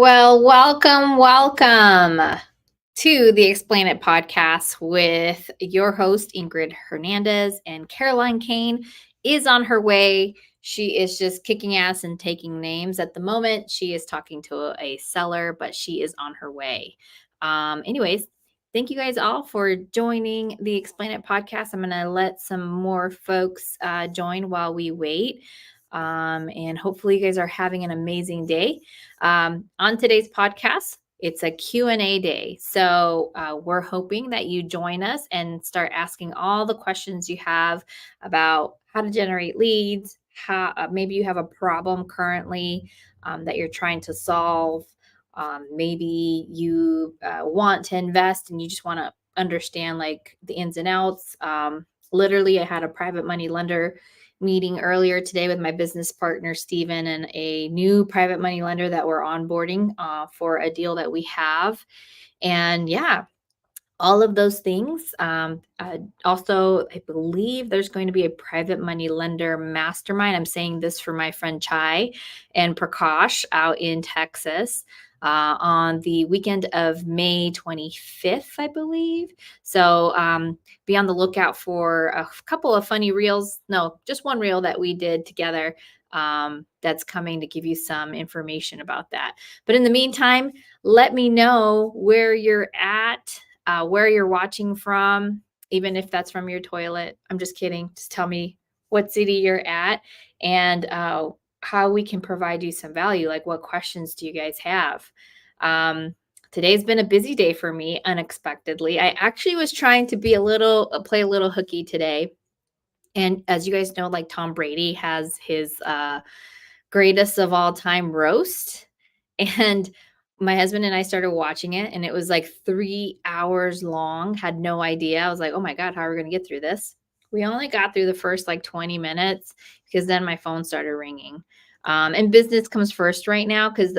Well, welcome to the Explain It podcast with your host, Ingrid Hernandez, and Caroline Cain is on her way. She is just kicking ass and taking names at the moment. She is talking to a seller, but she is on her way. Anyways, thank you guys all for joining the Explain It podcast. I'm going to let some more folks join while we wait. And hopefully you guys are having an amazing day. On today's podcast, it's a Q&A day. So we're hoping that you join us and start asking all the questions you have about how to generate leads, how maybe you have a problem currently that you're trying to solve. Maybe you want to invest and you just want to understand like the ins and outs. Literally, I had a private money lender meeting earlier today with my business partner, Steven, and a new private money lender that we're onboarding for a deal that we have. And yeah, all of those things. Also, I believe there's going to be a private money lender mastermind. I'm saying this for my friend Chai and Prakash out in Texas on the weekend of May 25th, I believe. So be on the lookout for a couple of funny reels. No, just one reel that we did together that's coming to give you some information about that. But in the meantime, let me know where you're at. Where you're watching from, even if that's from your toilet. I'm just kidding. Just tell me what city you're at and how we can provide you some value. Like, what questions do you guys have? Today's been a busy day for me, unexpectedly. I actually was trying to be play a little hooky today. And as you guys know, like Tom Brady has his greatest of all time roast. And my husband and I started watching it, and it was like 3 hours long. Had no idea. I was like, oh my God, how are we going to get through this? We only got through the first like 20 minutes because then my phone started ringing. And business comes first right now because,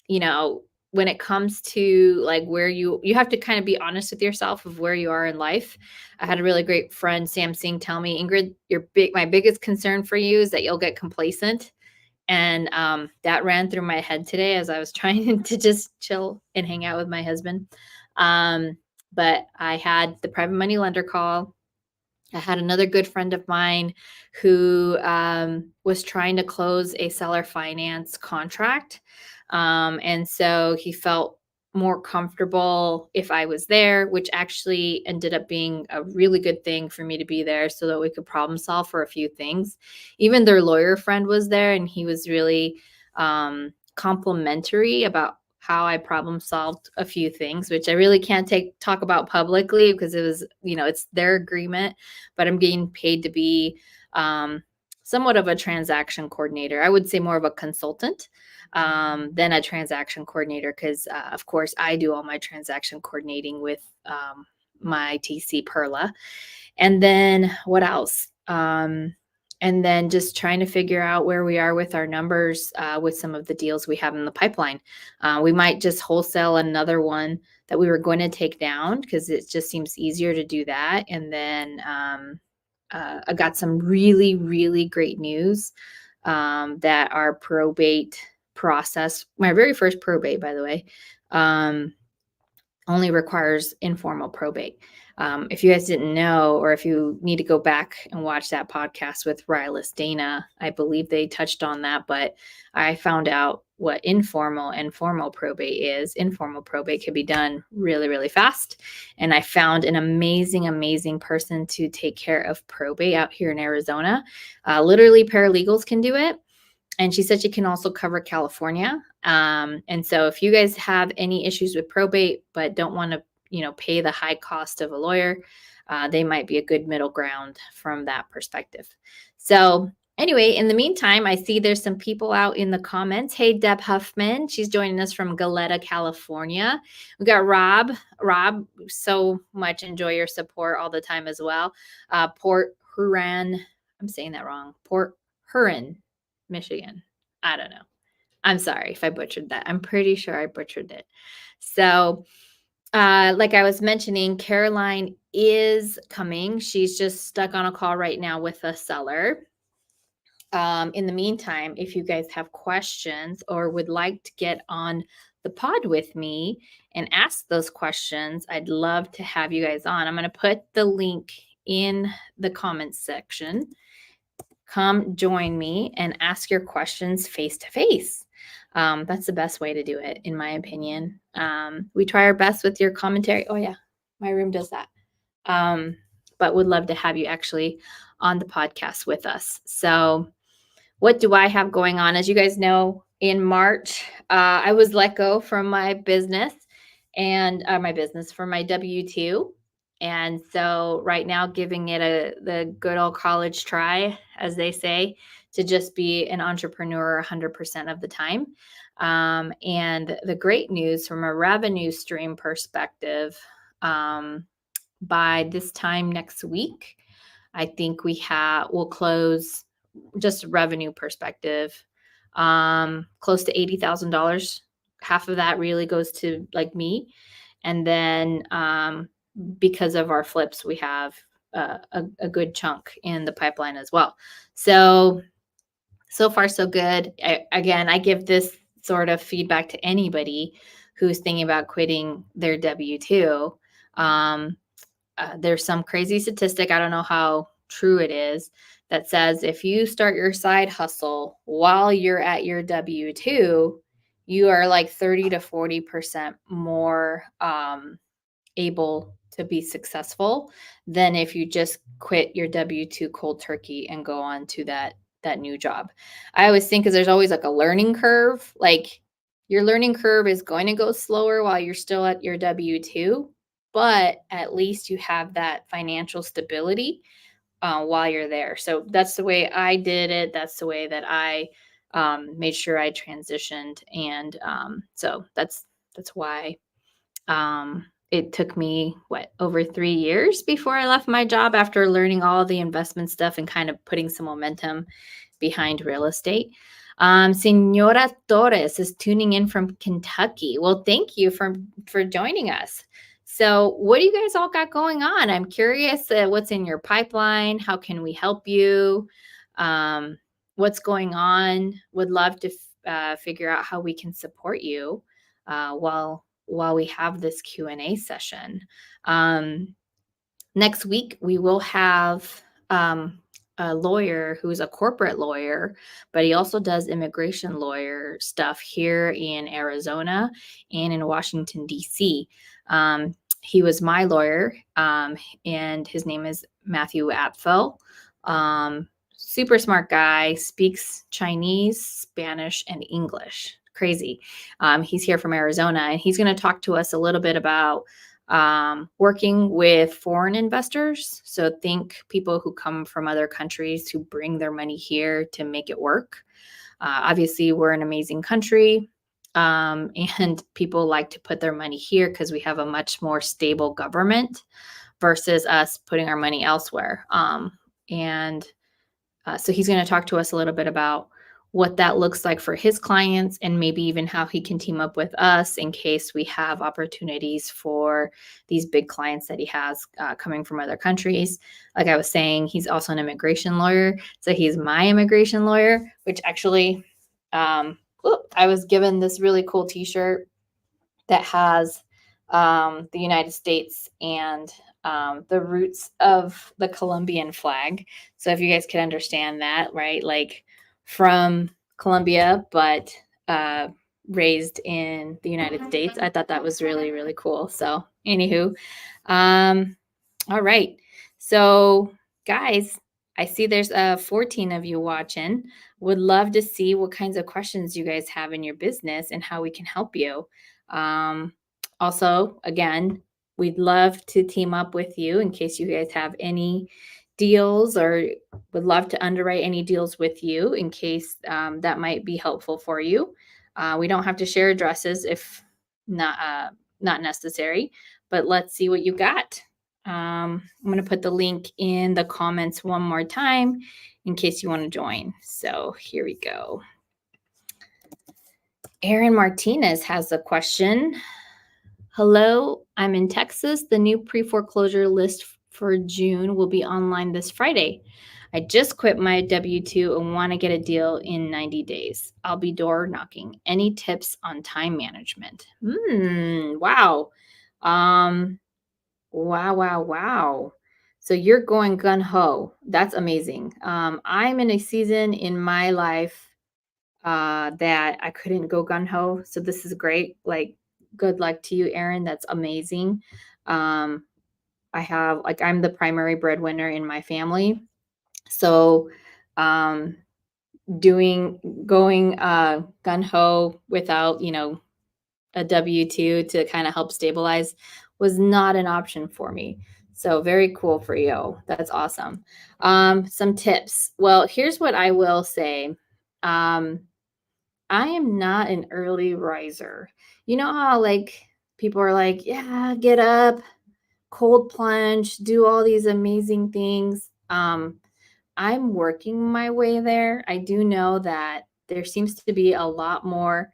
you know, when it comes to like where you have to kind of be honest with yourself of where you are in life. I had a really great friend, Sam Singh, tell me, Ingrid, my biggest concern for you is that you'll get complacent. And that ran through my head today as I was trying to just chill and hang out with my husband. But I had the private money lender call. I had another good friend of mine who was trying to close a seller finance contract. And so he felt more comfortable if I was there, which actually ended up being a really good thing for me to be there so that we could problem solve for a few things. Even their lawyer friend was there, and he was really complimentary about how I problem solved a few things, which I really can't talk about publicly because it was, it's their agreement, but I'm getting paid to be somewhat of a transaction coordinator. I would say more of a consultant than a transaction coordinator because, of course, I do all my transaction coordinating with my TC Perla. And then what else? And then just trying to figure out where we are with our numbers with some of the deals we have in the pipeline. We might just wholesale another one that we were going to take down because it just seems easier to do that. And then I got some really, really great news that our probate process, my very first probate, by the way, only requires informal probate. If you guys didn't know, or if you need to go back and watch that podcast with Rylas Dana, I believe they touched on that, but I found out what informal and formal probate is. Informal probate can be done really, really fast. And I found an amazing, amazing person to take care of probate out here in Arizona. Literally, paralegals can do it. And she said she can also cover California. And so if you guys have any issues with probate, but don't want to, pay the high cost of a lawyer, they might be a good middle ground from that perspective. So anyway, in the meantime, I see there's some people out in the comments. Hey, Deb Huffman, she's joining us from Goleta, California. We got Rob. Rob, so much enjoy your support all the time as well. Port Huron, I'm saying that wrong. Port Huron, Michigan. I don't know. I'm sorry if I butchered that. I'm pretty sure I butchered it. So, like I was mentioning, Caroline is coming. She's just stuck on a call right now with a seller. In the meantime, if you guys have questions or would like to get on the pod with me and ask those questions, I'd love to have you guys on. I'm going to put the link in the comments section. Come join me and ask your questions face to face. That's the best way to do it, in my opinion. We try our best with your commentary. Oh, yeah, my room does that. But would love to have you actually on the podcast with us. So, what do I have going on? As you guys know, in March, I was let go from my business and for my W-2. And so right now, giving it the good old college try, as they say, to just be an entrepreneur 100% of the time. And the great news from a revenue stream perspective, by this time next week, I think we'll close, just revenue perspective, close to $80,000. Half of that really goes to like me. And then because of our flips, we have a good chunk in the pipeline as well. So far, so good. I give this sort of feedback to anybody who's thinking about quitting their W-2. There's some crazy statistic, I don't know how true it is, that says if you start your side hustle while you're at your W-2, you are like 30 to 40% more able to be successful than if you just quit your W-2 cold turkey and go on to that new job. I always think, because there's always like a learning curve, like your learning curve is going to go slower while you're still at your W-2, but at least you have that financial stability while you're there. So that's the way I did it. That's the way that I made sure I transitioned. And so that's why it took me, over 3 years before I left my job, after learning all the investment stuff and kind of putting some momentum behind real estate. Senora Torres is tuning in from Kentucky. Well, thank you for joining us. So what do you guys all got going on? I'm curious what's in your pipeline. How can we help you? What's going on? Would love to figure out how we can support you while we have this Q&A session. Next week, we will have a lawyer who's a corporate lawyer, but he also does immigration lawyer stuff here in Arizona and in Washington, D.C. He was my lawyer, and his name is Matthew Apfel. Super smart guy, speaks Chinese, Spanish, and English. Crazy. He's here from Arizona, and he's going to talk to us a little bit about working with foreign investors. So think people who come from other countries who bring their money here to make it work. Obviously, we're an amazing country, and people like to put their money here because we have a much more stable government versus us putting our money elsewhere. So he's going to talk to us a little bit about what that looks like for his clients, and maybe even how he can team up with us in case we have opportunities for these big clients that he has coming from other countries. Like I was saying, he's also an immigration lawyer. So he's my immigration lawyer, which actually, I was given this really cool t-shirt that has the United States and the roots of the Colombian flag. So if you guys could understand that, right? Like from Colombia, but raised in the United States. I thought that was really, really cool. So anywho, all right. So guys, I see there's 14 of you watching. Would love to see what kinds of questions you guys have in your business and how we can help you. Also, again, we'd love to team up with you in case you guys have any deals, or would love to underwrite any deals with you in case that might be helpful for you. We don't have to share addresses if not necessary, but let's see what you got. I'm going to put the link in the comments one more time in case you want to join. So here we go. Aaron Martinez has a question. Hello, I'm in Texas. The new pre-foreclosure list for June will be online this Friday. I just quit my W-2 and want to get a deal in 90 days. I'll be door knocking. Any tips on time management? Wow. Um, wow. So you're going gun ho. That's amazing. I'm in a season in my life that I couldn't go gun ho. So this is great. Like, good luck to you, Erin. That's amazing. Um, I'm the primary breadwinner in my family. So, um, going gun ho without, a W-2 to kind of help stabilize was not an option for me. So very cool for you. That's awesome. Some tips. Well, here's what I will say. Um, I am not an early riser. You know how like people are like, yeah, get up, cold plunge, do all these amazing things. I'm working my way there. I do know that there seems to be a lot more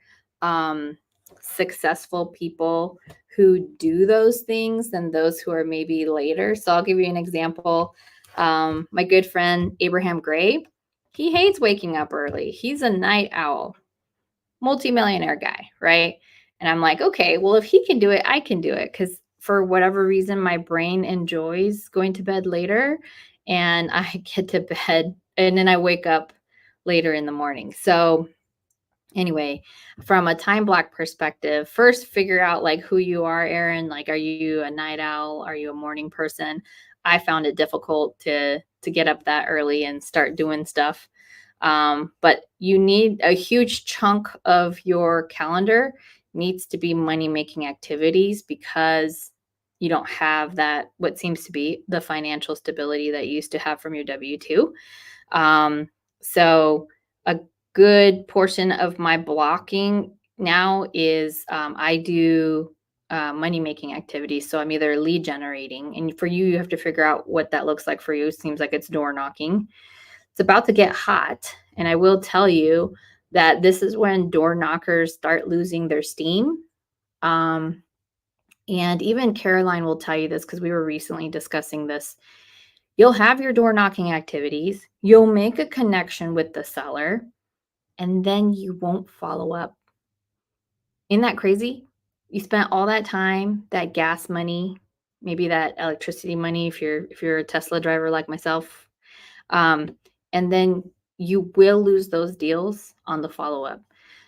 successful people who do those things than those who are maybe later. So I'll give you an example. My good friend Abraham Gray, he hates waking up early. He's a night owl, multimillionaire guy, right? And I'm like, okay, well, if he can do it, I can do it. Because for whatever reason, my brain enjoys going to bed later and I get to bed and then I wake up later in the morning. So, anyway, from a time block perspective, first figure out like who you are, Erin. Like, are you a night owl? Are you a morning person? I found it difficult to get up that early and start doing stuff. But you need a huge chunk of your calendar needs to be money making activities because you don't have that what seems to be the financial stability that you used to have from your W-2. So a good portion of my blocking now is I do money making activities. So I'm either lead generating, and for you, you have to figure out what that looks like for you. It seems like it's door knocking. It's about to get hot. And I will tell you that this is when door knockers start losing their steam. Um, and even Caroline will tell you this because we were recently discussing this. You'll have your door knocking activities, you'll make a connection with the seller, and then you won't follow up. Isn't that crazy? You spent all that time, that gas money, maybe that electricity money if you're a Tesla driver like myself. Um, and then you will lose those deals on the follow up.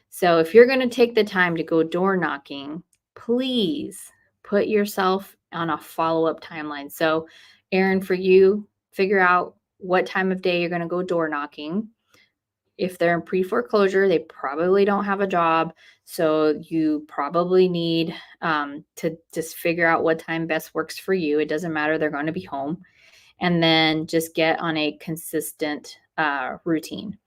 So if you're going to take the time to go door knocking, please put yourself on a follow up timeline. So, Erin, for you, figure out what time of day you're going to go door knocking. If they're in pre foreclosure, they probably don't have a job. So you probably need to just figure out what time best works for you. It doesn't matter, they're going to be home. And then just get on a consistent routine.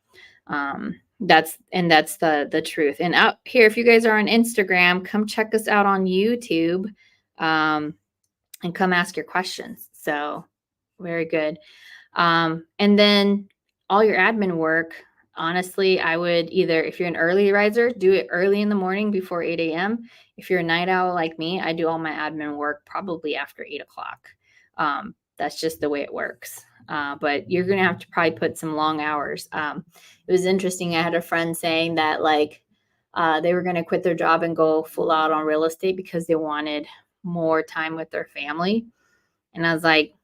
That's the truth. And out here, if you guys are on Instagram, come check us out on YouTube and come ask your questions. So very good. And then all your admin work, honestly, I would either, if you're an early riser, do it early in the morning before 8 a.m. If you're a night owl like me, I do all my admin work probably after 8 o'clock. That's just the way it works. But you're going to have to probably put some long hours. It was interesting. I had a friend saying that like they were going to quit their job and go full out on real estate because they wanted more time with their family. And I was like,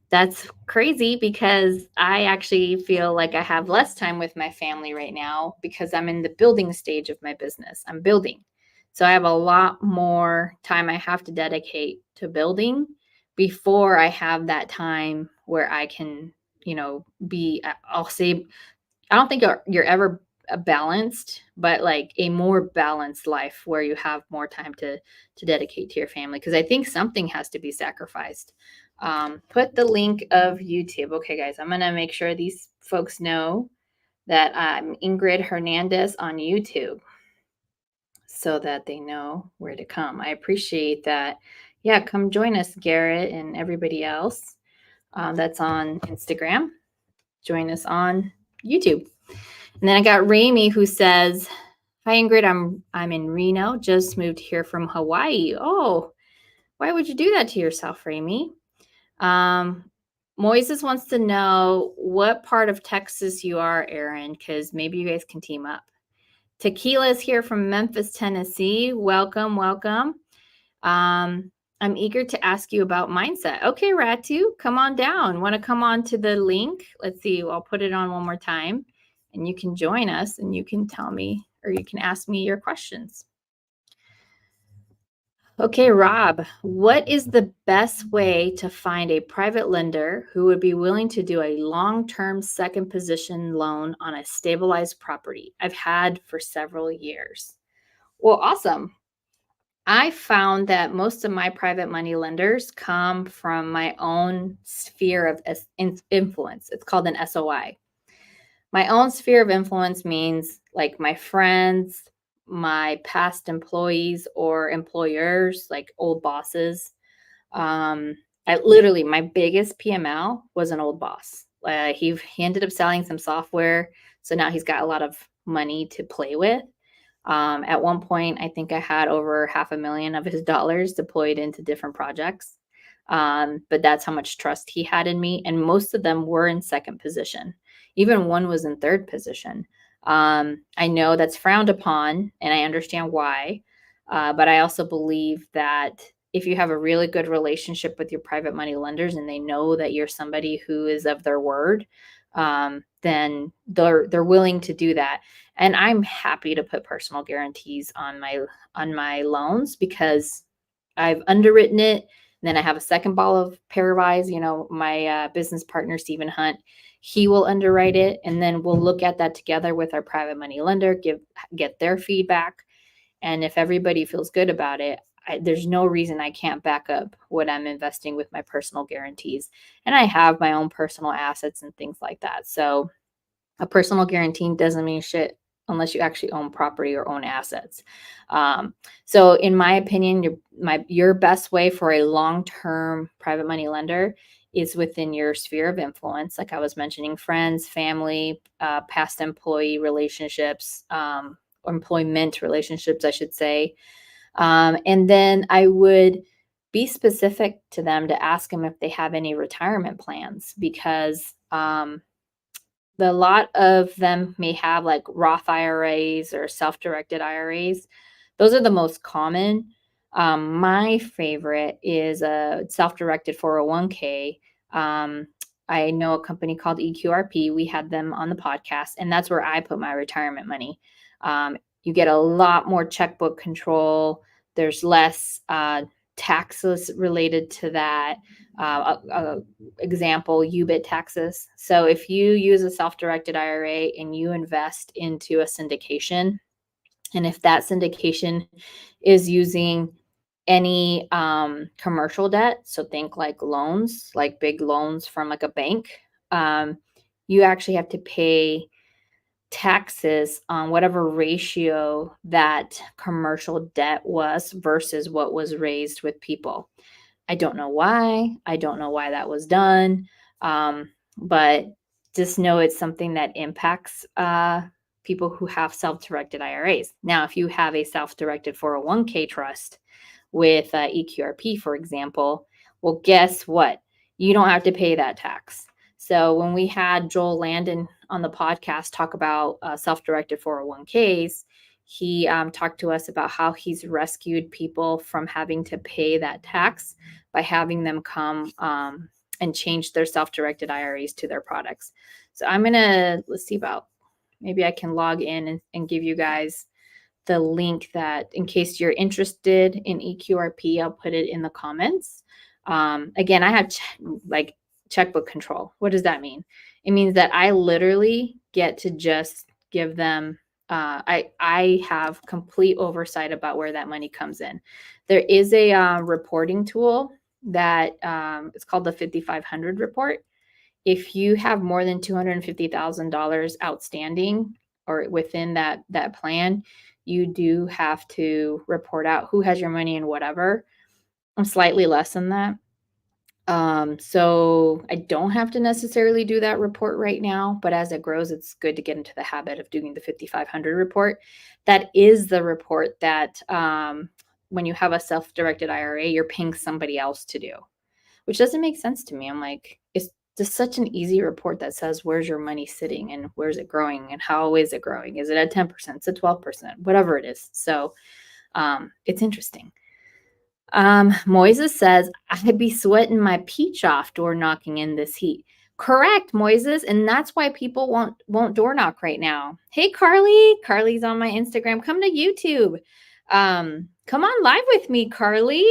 that's crazy because I actually feel like I have less time with my family right now because I'm in the building stage of my business. I'm building. So I have a lot more time I have to dedicate to building before I have that time where I can, I'll say, I don't think you're ever balanced, but like a more balanced life where you have more time to dedicate to your family. Because I think something has to be sacrificed. Put the link of YouTube. Okay, guys, I'm gonna make sure these folks know that I'm Ingryd Hernandez on YouTube, so that they know where to come. I appreciate that. Yeah, come join us, Garrett, and everybody else that's on Instagram. Join us on YouTube. And then I got Ramy who says, "Hi Ingrid, I'm in Reno. Just moved here from Hawaii." Oh, why would you do that to yourself, Ramy? Moises wants to know what part of Texas you are, Aaron, because maybe you guys can team up. Tequila's here from Memphis, Tennessee. Welcome, welcome. I'm eager to ask you about mindset. Okay, Ratu, come on down. Want to come on to the link? Let's see. I'll put it on one more time and you can join us and you can tell me or you can ask me your questions. Okay, Rob, what is the best way to find a private lender who would be willing to do a long-term second position loan on a stabilized property I've had for several years? Well, awesome. I found that most of my private money lenders come from my own sphere of influence. It's called an SOI. My own sphere of influence means like my friends, my past employees or employers, like old bosses. I literally, my biggest PML was an old boss. He ended up selling some software. So now he's got a lot of money to play with. At one point, I think I had over $500,000 of his dollars deployed into different projects. But that's how much trust he had in me. And most of them were in second position. Even one was in third position. I know that's frowned upon and I understand why. But I also believe that if you have a really good relationship with your private money lenders and they know that you're somebody who is of their word, then they're willing to do that. And I'm happy to put personal guarantees on my loans because I've underwritten it. And then I have a second ball of pair of eyes. My business partner, Stephen Hunt, he will underwrite it. And then we'll look at that together with our private money lender, get their feedback. And if everybody feels good about it, there's no reason I can't back up what I'm investing with my personal guarantees. And I have my own personal assets and things like that. So a personal guarantee doesn't mean shit unless you actually own property or own assets. So in my opinion, your best way for a long-term private money lender is within your sphere of influence. Like I was mentioning, friends, family, past employee relationships, employment relationships, I should say. And then I would be specific to them to ask them if they have any retirement plans because a lot of them may have like Roth IRAs or self-directed IRAs. Those are the most common. My favorite is a self-directed 401k. I know a company called EQRP. We had them on the podcast, and that's where I put my retirement money. You get a lot more checkbook control. There's less taxes related to that. Example, UBIT taxes. So if you use a self-directed IRA and you invest into a syndication, and if that syndication is using any commercial debt, so think like loans, like big loans from like a bank, you actually have to pay taxes on whatever ratio that commercial debt was versus what was raised with people. I don't know why. I don't know why that was done. But just know it's something that impacts people who have self-directed IRAs. Now, if you have a self-directed 401k trust with EQRP, for example, well, guess what? You don't have to pay that tax. So when we had Joel Landon on the podcast talk about self-directed 401ks, he talked to us about how he's rescued people from having to pay that tax by having them come and change their self-directed IRAs to their products. So let's see about, maybe I can log in and give you guys the link that in case you're interested in EQRP, I'll put it in the comments. Again, I have checkbook control. What does that mean? It means that I literally get to just give them, I have complete oversight about where that money comes in. There is a reporting tool that it's called the 5500 report. If you have more than $250,000 outstanding or within that plan, you do have to report out who has your money and whatever. I'm slightly less than that. So I don't have to necessarily do that report right now, but as it grows, it's good to get into the habit of doing the 5500 report. That is the report that when you have a self-directed IRA, you're paying somebody else to do, which doesn't make sense to me. I'm like, it's just such an easy report that says where's your money sitting and where's it growing and how is it growing? Is it at 10%? Is it 12%? Whatever it is. So it's interesting. Moises says, I'd be sweating my peach off door knocking in this heat. Correct, Moises, and that's why people won't door knock right now. Hey, Carly. Carly's on my Instagram. Come to YouTube. Come on live with me, Carly.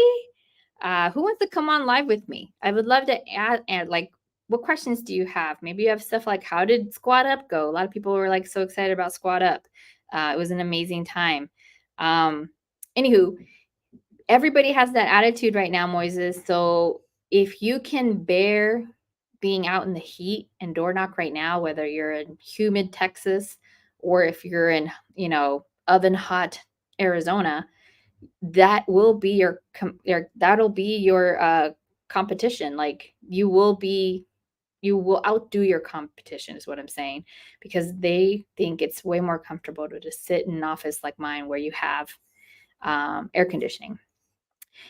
Who wants to come on live with me? I would love to add like, what questions do you have? Maybe you have stuff like, how did Squat Up go? A lot of people were like so excited about Squat Up. It was an amazing time. Anywho, everybody has that attitude right now, Moises. So if you can bear being out in the heat and door knock right now, whether you're in humid Texas or if you're in, oven hot Arizona, that will be your competition. Like you will outdo your competition is what I'm saying, because they think it's way more comfortable to just sit in an office like mine where you have air conditioning.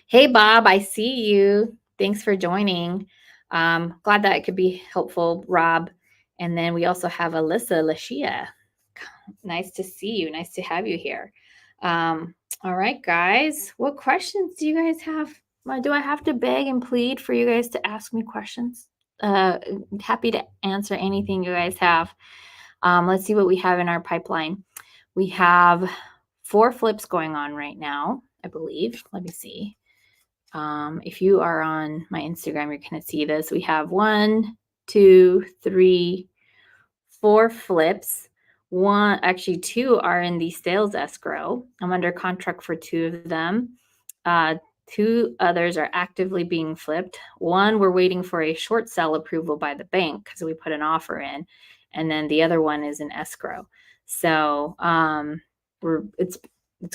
Hey, Bob, I see you. Thanks for joining. Glad that it could be helpful, Rob. And then we also have Alyssa Lashia. Nice to see you. Nice to have you here. All right, guys. What questions do you guys have? Do I have to beg and plead for you guys to ask me questions? Happy to answer anything you guys have. Let's see what we have in our pipeline. We have 4 flips going on right now, I believe. Let me see. If you are on my Instagram, you're going to see this. We have 1, 2, 3, 4 flips. 2 are in the sales escrow. I'm under contract for 2 of them. 2 others are actively being flipped. 1, we're waiting for a short sale approval by the bank because we put an offer in. And then the other one is in escrow. So it's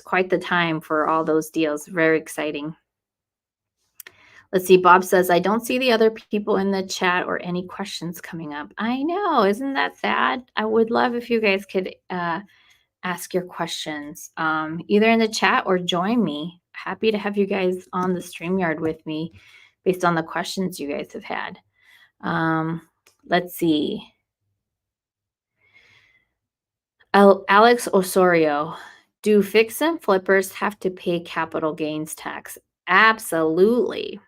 quite the time for all those deals. Very exciting. Let's see. Bob says, I don't see the other people in the chat or any questions coming up. I know. Isn't that sad? I would love if you guys could ask your questions either in the chat or join me. Happy to have you guys on the StreamYard with me based on the questions you guys have had. Let's see. Alex Osorio, do fix and flippers have to pay capital gains tax? Absolutely.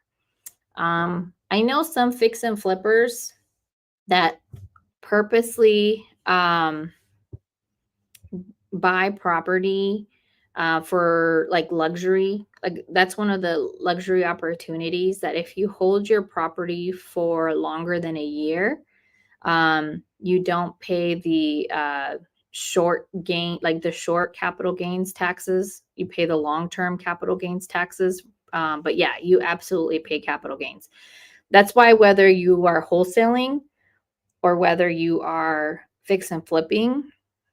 I know some fix and flippers that purposely buy property for like luxury. Like that's one of the luxury opportunities, that if you hold your property for longer than a year, you don't pay the short capital gains taxes. You pay the long-term capital gains taxes. But yeah, you absolutely pay capital gains. That's why whether you are wholesaling or whether you are fix and flipping,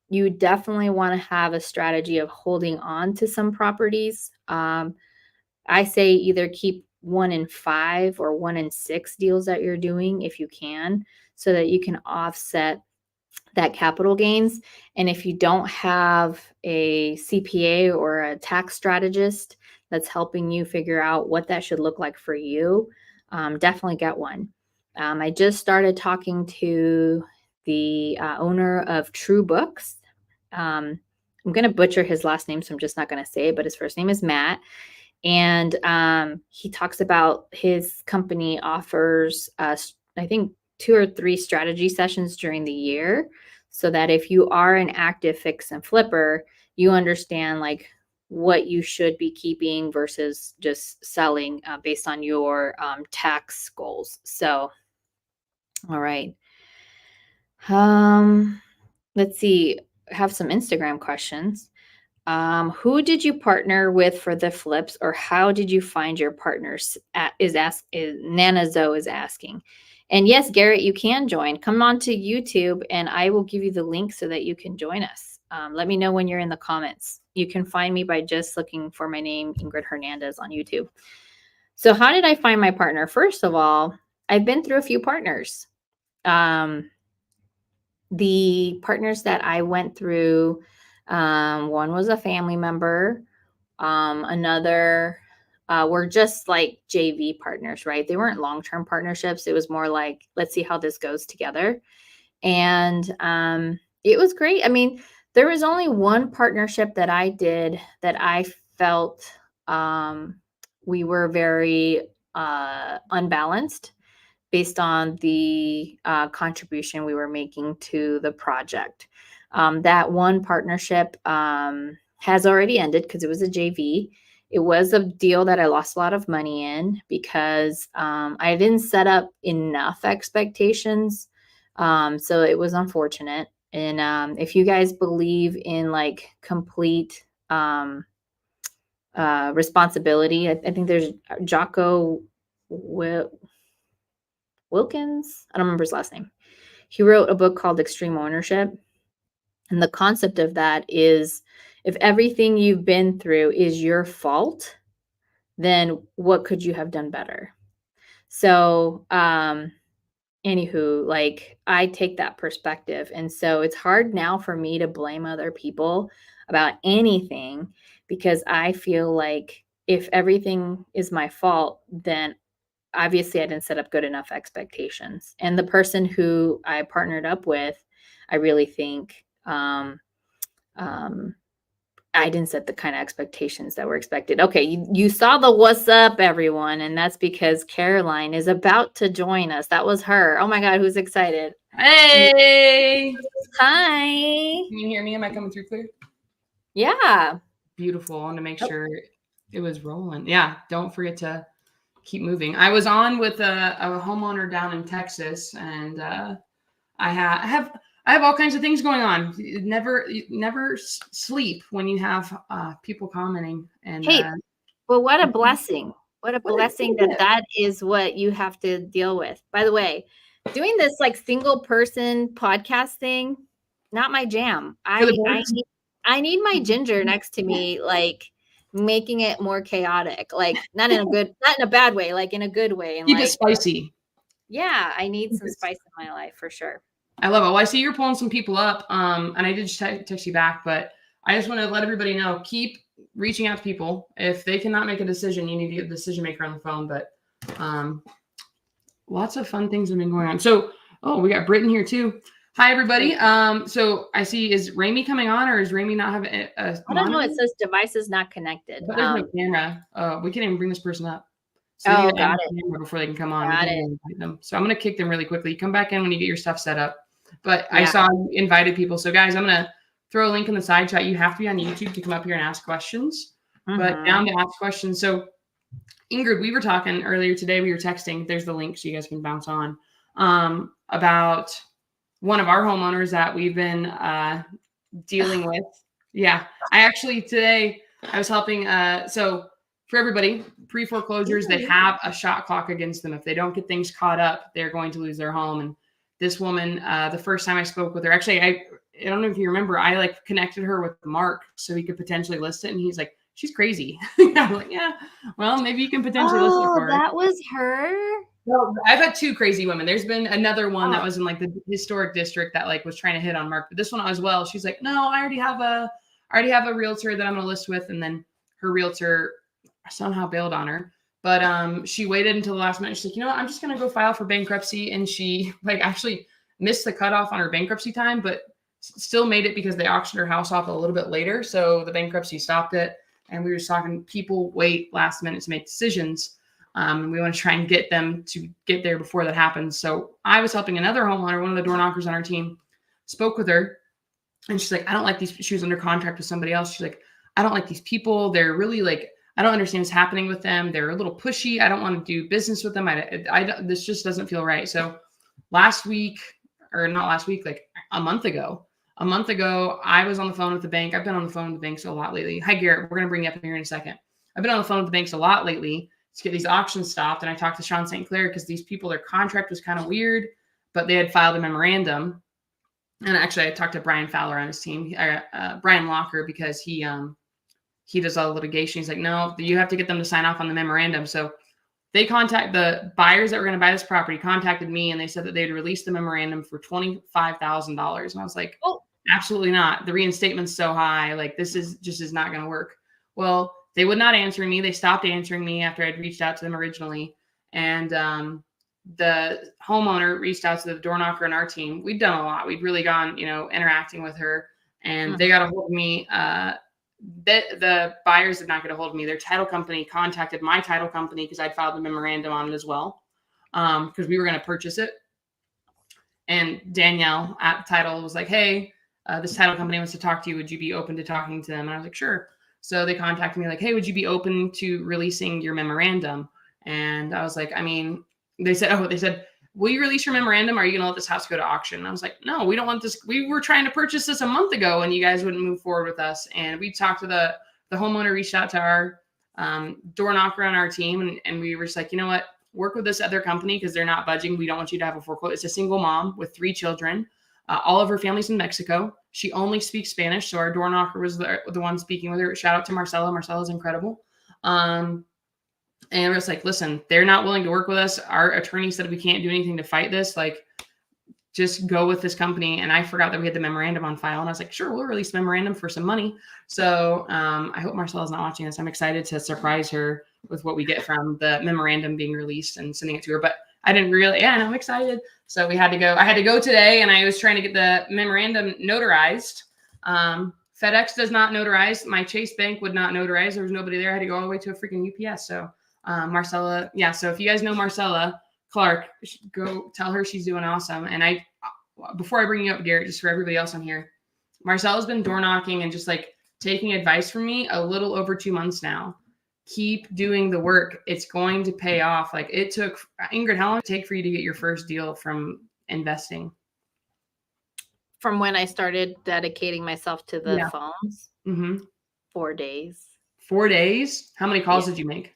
you definitely want to have a strategy of holding on to some properties. I say either keep 1 in 5 or 1 in 6 deals that you're doing if you can, so that you can offset that capital gains. And if you don't have a CPA or a tax strategist that's helping you figure out what that should look like for you, definitely get one. I just started talking to the owner of True Books. I'm going to butcher his last name, so I'm just not going to say it, but his first name is Matt. And he talks about his company offers, I think, 2 or 3 strategy sessions during the year, so that if you are an active fix and flipper, you understand like what you should be keeping versus just selling based on your tax goals. So, all right. Let's see. I have some Instagram questions. Who did you partner with for the flips, or how did you find your partners? Nana Zoe is asking. And yes, Garrett, you can join. Come on to YouTube and I will give you the link so that you can join us. Let me know when you're in the comments. You can find me by just looking for my name, Ingryd Hernandez, on YouTube. So how did I find my partner? First of all, I've been through a few partners. The partners that I went through, one was a family member. Another were just like JV partners, right? They weren't long-term partnerships. It was more like, let's see how this goes together. And it was great. I mean, there was only one partnership that I did that I felt we were very unbalanced based on the contribution we were making to the project. That one partnership has already ended because it was a JV. It was a deal that I lost a lot of money in because I didn't set up enough expectations. So it was unfortunate. And if you guys believe in like complete responsibility, I think there's Jocko Wilkins. I don't remember his last name. He wrote a book called Extreme Ownership. And the concept of that is if everything you've been through is your fault, then what could you have done better? So, anywho, like I take that perspective. And so it's hard now for me to blame other people about anything because I feel like if everything is my fault, then obviously I didn't set up good enough expectations. And the person who I partnered up with, I really think I didn't set the kind of expectations that were expected. Okay, you saw the what's up, everyone, and that's because Caroline is about to join us. That was her. Oh my God, who's excited? Hey! Hi. Can you hear me? Am I coming through clear? Yeah. Beautiful. I want to make sure it was rolling. Yeah, don't forget to keep moving. I was on with a homeowner down in Texas, and I have all kinds of things going on. You never sleep when you have people commenting. And hey, but what a blessing! What a blessing that is what you have to deal with. By the way, doing this like single person podcast thing, not my jam. I need my ginger next to me, like making it more chaotic, like not in a bad way, like in a good way. And keep like, it spicy. Yeah, I need some spice in my life for sure. I love it. Well, I see you're pulling some people up, and I did just text you back, but I just want to let everybody know, keep reaching out to people. If they cannot make a decision, you need to get the decision maker on the phone. But lots of fun things have been going on. So, we got Britton here too. Hi, everybody. So I see, is Rami coming on, or is Rami not having a I don't know. It says device is not connected. But there's no camera. We can't even bring this person up. So got it. Before they can come on. Got it. Invite them. So I'm going to kick them really quickly. Come back in when you get your stuff set up. But I saw you invited people. So guys, I'm going to throw a link in the side chat. You have to be on YouTube to come up here and ask questions. But down to ask questions. So Ingryd, we were talking earlier today. We were texting. There's the link so you guys can bounce on. About one of our homeowners that we've been dealing with. Yeah. Today I was helping. So for everybody, pre-foreclosures, they have a shot clock against them. If they don't get things caught up, they're going to lose their home. And this woman, the first time I spoke with her, actually, I don't know if you remember, I like connected her with Mark so he could potentially list it. And he's like, she's crazy. I'm like, yeah, well, maybe you can potentially list it for her. That was her? Well, I've had two crazy women. There's been another one that was in like the historic district that like was trying to hit on Mark. But this one as well, she's like, no, I already have a realtor that I'm going to list with. And then her realtor somehow bailed on her. But she waited until the last minute. She's like, you know what? I'm just going to go file for bankruptcy. And she like actually missed the cutoff on her bankruptcy time, but still made it because they auctioned her house off a little bit later. So the bankruptcy stopped it. And we were just talking, people wait last minute to make decisions. And we want to try and get them to get there before that happens. So I was helping another homeowner, one of the door knockers on our team, spoke with her. And she's like, I don't like these. She was under contract with somebody else. She's like, I don't like these people. They're really like, I don't understand what's happening with them. They're a little pushy. I don't want to do business with them. This just doesn't feel right. So last week, or not last week, like a month ago, I was on the phone with the bank. I've been on the phone with the banks a lot lately. Hi, Garrett. We're going to bring you up here in a second. I've been on the phone with the banks a lot lately to get these auctions stopped. And I talked to Sean St. Clair because these people, their contract was kind of weird, but they had filed a memorandum. And actually, I talked to Brian Fowler on his team, Brian Locker, because he does all the litigation. He's like, no, you have to get them to sign off on the memorandum. So they contact the buyers that were going to buy this property, contacted me, and they said that they'd release the memorandum for $25,000. And I was like, absolutely not. The reinstatement's so high. Like, this is not going to work. Well, they would not answer me. They stopped answering me after I'd reached out to them originally. And the homeowner reached out to the door knocker on our team. We'd done a lot. We'd really gone, interacting with her, and they got a hold of me. The buyers did not get a hold of me. Their title company contacted my title company because I'd filed a memorandum on it as well, because we were going to purchase it. And Danielle at title was like, hey, this title company wants to talk to you. Would you be open to talking to them? And I was like, sure. So they contacted me like, hey, would you be open to releasing your memorandum? And I was like, they said, will you release your memorandum? Or are you going to let this house go to auction? And I was like, no, we don't want this. We were trying to purchase this a month ago and you guys wouldn't move forward with us. And we talked to the homeowner, reached out to our door knocker on our team. And we were just like, you know what? Work with this other company because they're not budging. We don't want you to have a foreclosure. It's a single mom with 3 children. All of her family's in Mexico. She only speaks Spanish. So our door knocker was the one speaking with her. Shout out to Marcella. Marcella's incredible. And we're just like, listen, they're not willing to work with us. Our attorney said we can't do anything to fight this. Like, just go with this company. And I forgot that we had the memorandum on file. And I was like, sure, we'll release memorandum for some money. So I hope Marcella's not watching this. I'm excited to surprise her with what we get from the memorandum being released and sending it to her. But I didn't really, and I'm excited. So I had to go today, and I was trying to get the memorandum notarized. FedEx does not notarize. My Chase Bank would not notarize. There was nobody there. I had to go all the way to a freaking UPS. So Marcella, yeah. So if you guys know Marcella Clark, go tell her she's doing awesome. And before I bring you up, Garrett, just for everybody else on here, Marcella's been door knocking and just like taking advice from me a little over 2 months now. Keep doing the work. It's going to pay off. Like it took, Ingrid, how long did it take for you to get your first deal from investing? From when I started dedicating myself to the phones? Mm-hmm. 4 days. 4 days? How many calls did you make?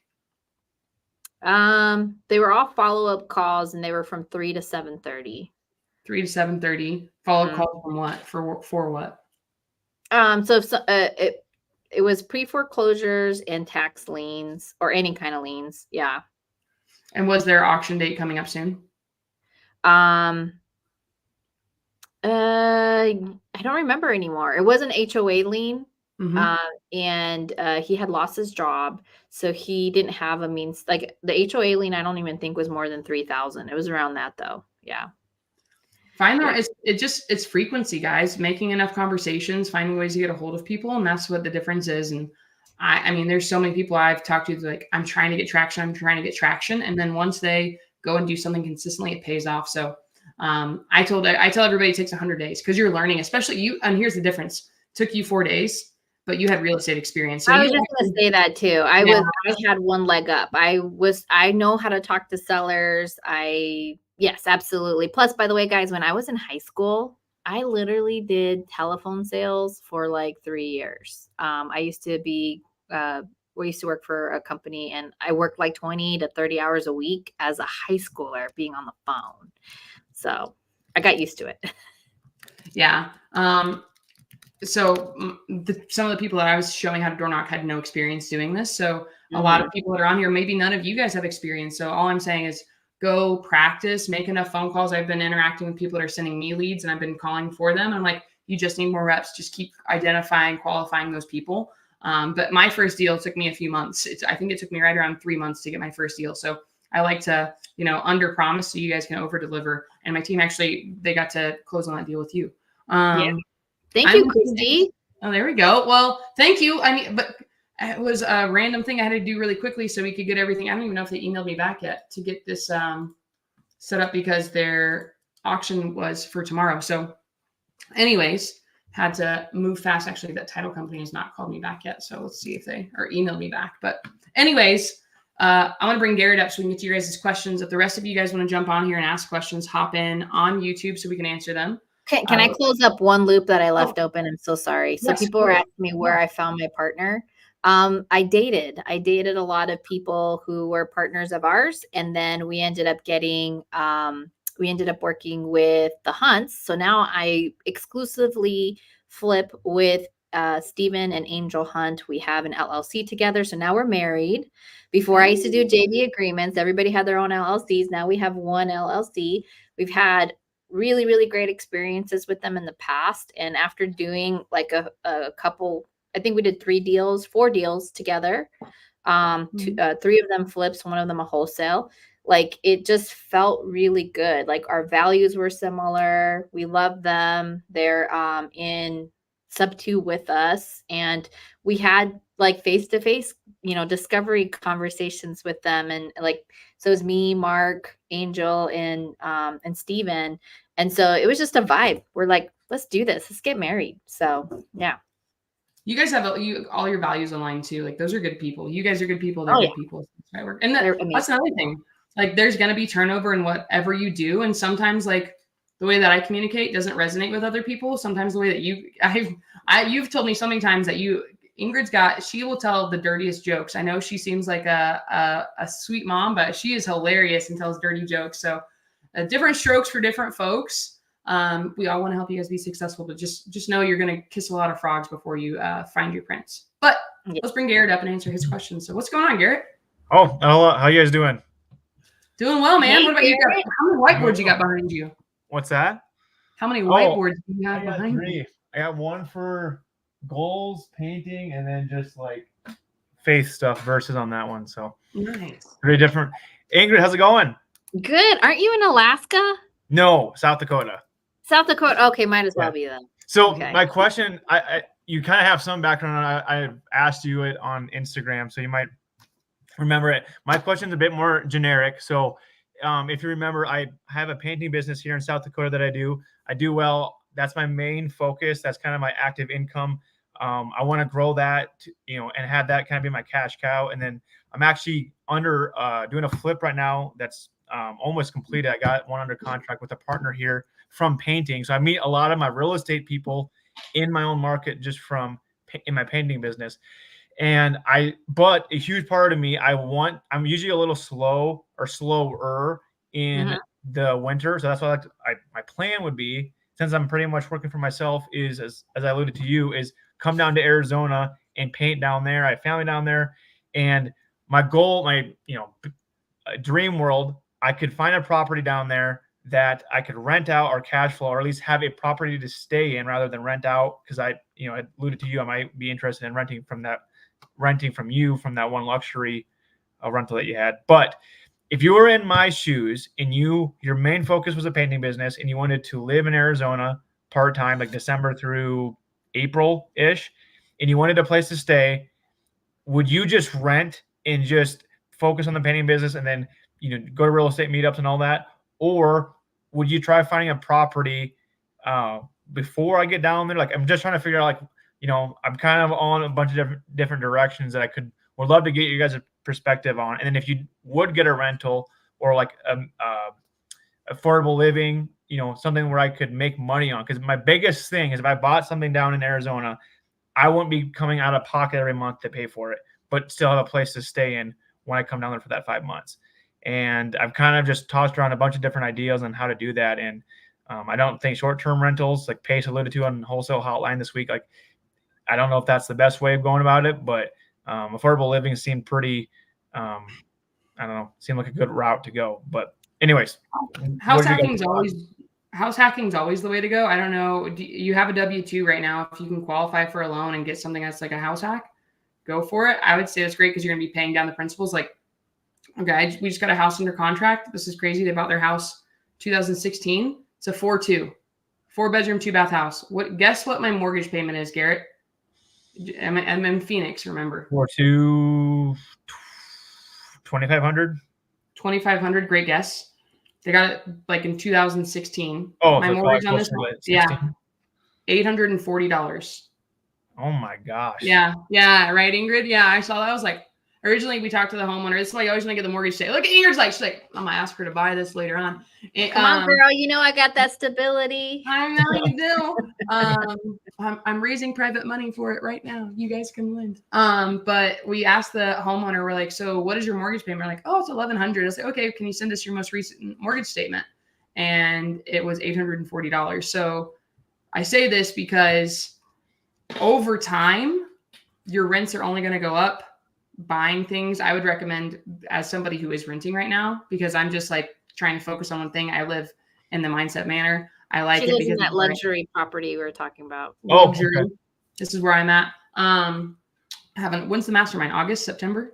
They were all follow-up calls, and they were from 3 to 7:30. 3 to 7:30. Follow-up calls from what? For what? So if it was pre-foreclosures and tax liens or any kind of liens. Yeah. And was there auction date coming up soon? I don't remember anymore. It was an HOA lien. Mm-hmm. And he had lost his job, so he didn't have a means. Like the HOA lien, I don't even think was more than 3,000. It was around that though. Yeah. Find that it's frequency, guys. Making enough conversations, finding ways to get a hold of people, and that's what the difference is. And I mean, there's so many people I've talked to like, I'm trying to get traction. And then once they go and do something consistently, it pays off. So I tell everybody it takes 100 days because you're learning, especially you. And here's the difference: it took you 4 days. But you had real estate experience. So I was just going to say that too. I had one leg up. I know how to talk to sellers. Yes, absolutely. Plus, by the way, guys, when I was in high school, I literally did telephone sales for like 3 years. We used to work for a company, and I worked like 20 to 30 hours a week as a high schooler being on the phone. So I got used to it. Yeah. So some of the people that I was showing how to door knock had no experience doing this. So a lot of people that are on here, maybe none of you guys have experience. So all I'm saying is go practice, make enough phone calls. I've been interacting with people that are sending me leads, and I've been calling for them. I'm like, you just need more reps. Just keep identifying, qualifying those people. But my first deal took me a few months. I think it took me right around 3 months to get my first deal. So I like to, under promise so you guys can over deliver. And my team actually, they got to close on that deal with you. Thank you, Christy. Oh, there we go. Well, thank you. But it was a random thing I had to do really quickly so we could get everything. I don't even know if they emailed me back yet to get this set up because their auction was for tomorrow. So anyways, had to move fast. Actually, that title company has not called me back yet. So let's see if they emailed me back. But anyways, I want to bring Garrett up so we can get to your guys' questions. If the rest of you guys want to jump on here and ask questions, hop in on YouTube so we can answer them. Can I close up one loop that I left open? I'm so sorry. So yes, people were asking me where I found my partner. I dated a lot of people who were partners of ours. And then we ended up working with the Hunts. So now I exclusively flip with Stephen and Angel Hunt. We have an LLC together. So now we're married. Before I used to do JV agreements, everybody had their own LLCs. Now we have one LLC. We've had really, really great experiences with them in the past. And after doing like a couple I think we did 4 deals together. Three of them flips, one of them a wholesale. Like it just felt really good. Like our values were similar. We love them. They're in sub 2 with us, and we had like face-to-face, discovery conversations with them. And like, so it was me, Mark, Angel, and Steven. And so it was just a vibe. We're like, let's do this. Let's get married. So yeah. You guys have all your values aligned too. Like those are good people. You guys are good people. They're good people. And that's another thing. Like there's going to be turnover in whatever you do. And sometimes like the way that I communicate doesn't resonate with other people. Sometimes the way that you've told me so many times that she will tell the dirtiest jokes. I know she seems like a sweet mom, but she is hilarious and tells dirty jokes. So different strokes for different folks. We all want to help you guys be successful, but just know you're going to kiss a lot of frogs before you find your prince. But let's bring Garrett up and answer his questions. So what's going on, Garrett? Oh, how you guys doing? Doing well, man. What about you? How many whiteboards you got behind you? What's that? How many whiteboards do you have behind 3. you? I got one for goals, painting, and then just like faith stuff, verses on that one. So nice. Pretty different. Ingryd, how's it going? Good. Aren't you in Alaska? No, South Dakota. South Dakota. Okay, might as well be then. So my question, you kind of have some background on. I asked you it on Instagram, so you might remember it. My question's a bit more generic. So if you remember, I have a painting business here in South Dakota that I do well. That's my main focus. That's kind of my active income. I want to grow that, and have that kind of be my cash cow. And then I'm actually doing a flip right now that's almost completed. I got one under contract with a partner here from painting. So I meet a lot of my real estate people in my own market just in my painting business. But a huge part of me, I'm usually a little slower in the winter. So that's why my plan would be, since I'm pretty much working for myself, is as I alluded to you, is come down to Arizona and paint down there. I have family down there, and my goal, my dream world, I could find a property down there that I could rent out or cash flow, or at least have a property to stay in rather than rent out. Because I alluded to you, I might be interested in renting from you from that one luxury rental that you had. But if you were in my shoes and your main focus was a painting business and you wanted to live in Arizona part-time, like December through April-ish, and you wanted a place to stay, would you just rent and just focus on the painting business and then, go to real estate meetups and all that? Or would you try finding a property before I get down there? Like, I'm just trying to figure out, like, I'm kind of on a bunch of different directions that would love to get you guys a perspective on. And then if you would get a rental or like affordable living, something where I could make money on. Because my biggest thing is if I bought something down in Arizona, I won't be coming out of pocket every month to pay for it, but still have a place to stay in when I come down there for that 5 months. And I've kind of just tossed around a bunch of different ideas on how to do that. And I don't think short-term rentals, like Pace alluded to on Wholesale Hotline this week, like, I don't know if that's the best way of going about it, but affordable living seemed pretty, seemed like a good route to go. But anyways. House hacking's always the way to go. I don't know. You have a W-2 right now. If you can qualify for a loan and get something that's like a house hack, go for it. I would say it's great because you're going to be paying down the principals. Like, okay, we just got a house under contract. This is crazy. They bought their house 2016. It's a 4-2, 4-bedroom, 2-bath house. Guess what my mortgage payment is, Garrett? I'm in Phoenix, remember? 4-2, 2,500. 2,500, great guess. They got it like in 2016. Oh, my so mortgage on this, $840. Oh my gosh. Yeah, right, Ingryd. Yeah, I saw that. I was like, originally we talked to the homeowner. This is why you always want to get the mortgage today. Look at Ingrid's like, she's like, I'm gonna ask her to buy this later on. Come on, girl. I got that stability. I know you do. I'm raising private money for it right now. You guys can lend. But we asked the homeowner, we're like, so what is your mortgage payment? We're like, oh, it's $1,100. I was like, okay, can you send us your most recent mortgage statement? And it was $840. So I say this because over time, your rents are only going to go up. Buying things, I would recommend, as somebody who is renting right now, because I'm just like trying to focus on one thing. I live in the mindset manor. I like she it lives because in that luxury property we were talking about. Luxury. Okay. This is where I'm at. When's the mastermind? August, September?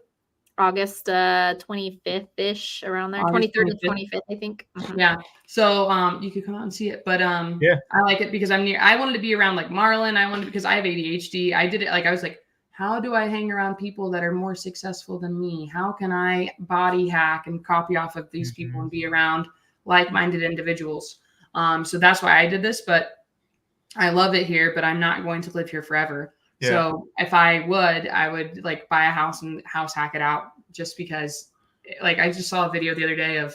August 25th-ish, around there. August 23rd to 25th. 25th, I think. Yeah. So you could come out and see it. But Yeah. I like it because I'm near. I wanted to be around like Marlon. Because I have ADHD. I did it like I was like, how do I hang around people that are more successful than me? How can I body hack and copy off of these people and be around like-minded individuals? So that's why I did this, but I love it here, but I'm not going to live here forever. Yeah. So if I would like buy a house and house hack it out, just because like I just saw a video the other day of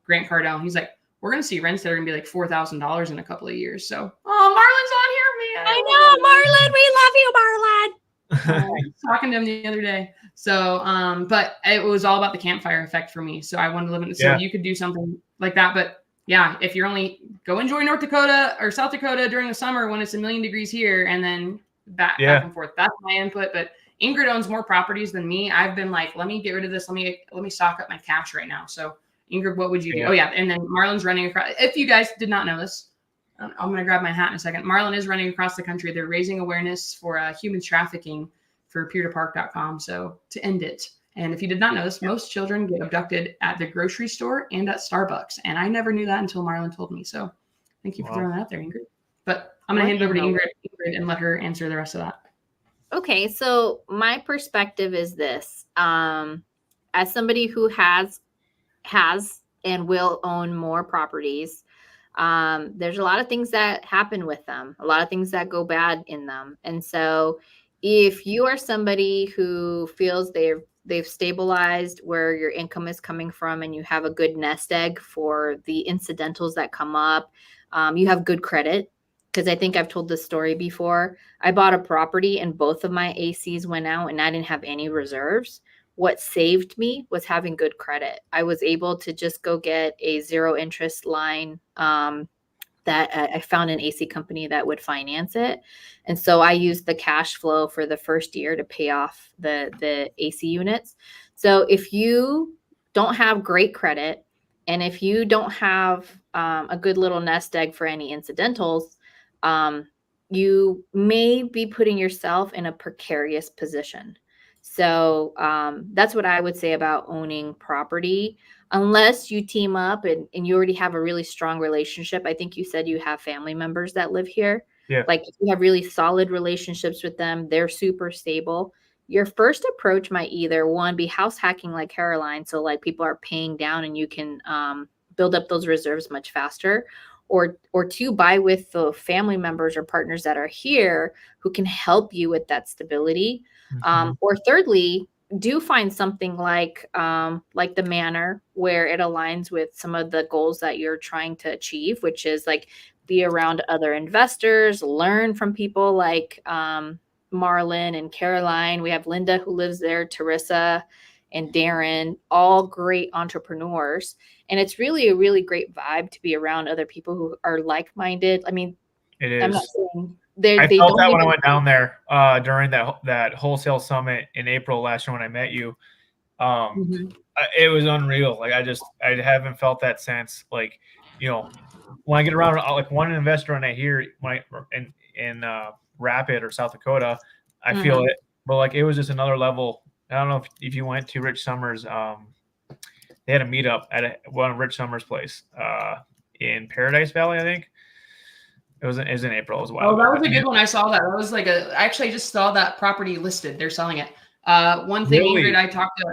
Grant Cardone. He's like, we're going to see rents that are going to be like $4,000 in a couple of years. So, Marlon's on here, man. I know, Marlon. We love you, Marlon. I was talking to him the other day. So, but it was all about the campfire effect for me. So I wanted to live in so you could do something like that. But yeah, if you're only go enjoy North Dakota or South Dakota during the summer when it's 1,000,000 degrees here and then back and forth. That's my input. But Ingryd owns more properties than me. I've been like, let me get rid of this. Let me stock up my cash right now. So Ingryd, what would you do? Oh yeah. And then Marlon's running across. If you guys did not know this, I'm going to grab my hat in a second. Marlon is running across the country. They're raising awareness for human trafficking for peer-to-park.com. So to end it. And if you did not know this, most children get abducted at the grocery store and at Starbucks. And I never knew that until Marlon told me. So thank you for throwing that out there, Ingryd. But I'm going to hand it over to Ingryd and let her answer the rest of that. Okay. So my perspective is this. As somebody who has and will own more properties, there's a lot of things that happen with them, a lot of things that go bad in them. And so if you are somebody who feels they've stabilized where your income is coming from and you have a good nest egg for the incidentals that come up, you have good credit. Because I think I've told this story before. I bought a property and both of my ACs went out and I didn't have any reserves. What saved me was having good credit. I was able to just go get a 0 interest line that I found an AC company that would finance it. And so I used the cash flow for the first year to pay off the AC units. So if you don't have great credit and if you don't have a good little nest egg for any incidentals, you may be putting yourself in a precarious position. So that's what I would say about owning property. Unless you team up and you already have a really strong relationship. I think you said you have family members that live here. Yeah. Like if you have really solid relationships with them, they're super stable. Your first approach might either one be house hacking like Caroline. So like people are paying down and you can build up those reserves much faster. Or two, buy with the family members or partners that are here who can help you with that stability. Or thirdly, do find something like the Manor where it aligns with some of the goals that you're trying to achieve, which is like be around other investors, learn from people like Marlon and Caroline. We have Linda who lives there, Teresa and Darren, all great entrepreneurs. And it's really a really great vibe to be around other people who are like-minded. I mean, it is. I'm not saying I felt that when I went down there during that wholesale summit in April last year when I met you. It was unreal. Like I haven't felt that since. Like, when I get around like one investor and I hear in Rapid or South Dakota, I feel it. But like it was just another level. I don't know if you went to Rich Summers. They had a meetup at one of Rich Summers' place in Paradise Valley, I think. It was in April as well. Oh, that was a good one. I saw that. That was like actually I just saw that property listed. They're selling it. One thing, really? Ingryd, I talked to.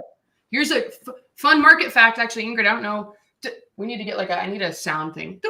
Here's a fun market fact. Actually, Ingryd, I don't know. We need to get I need a sound thing.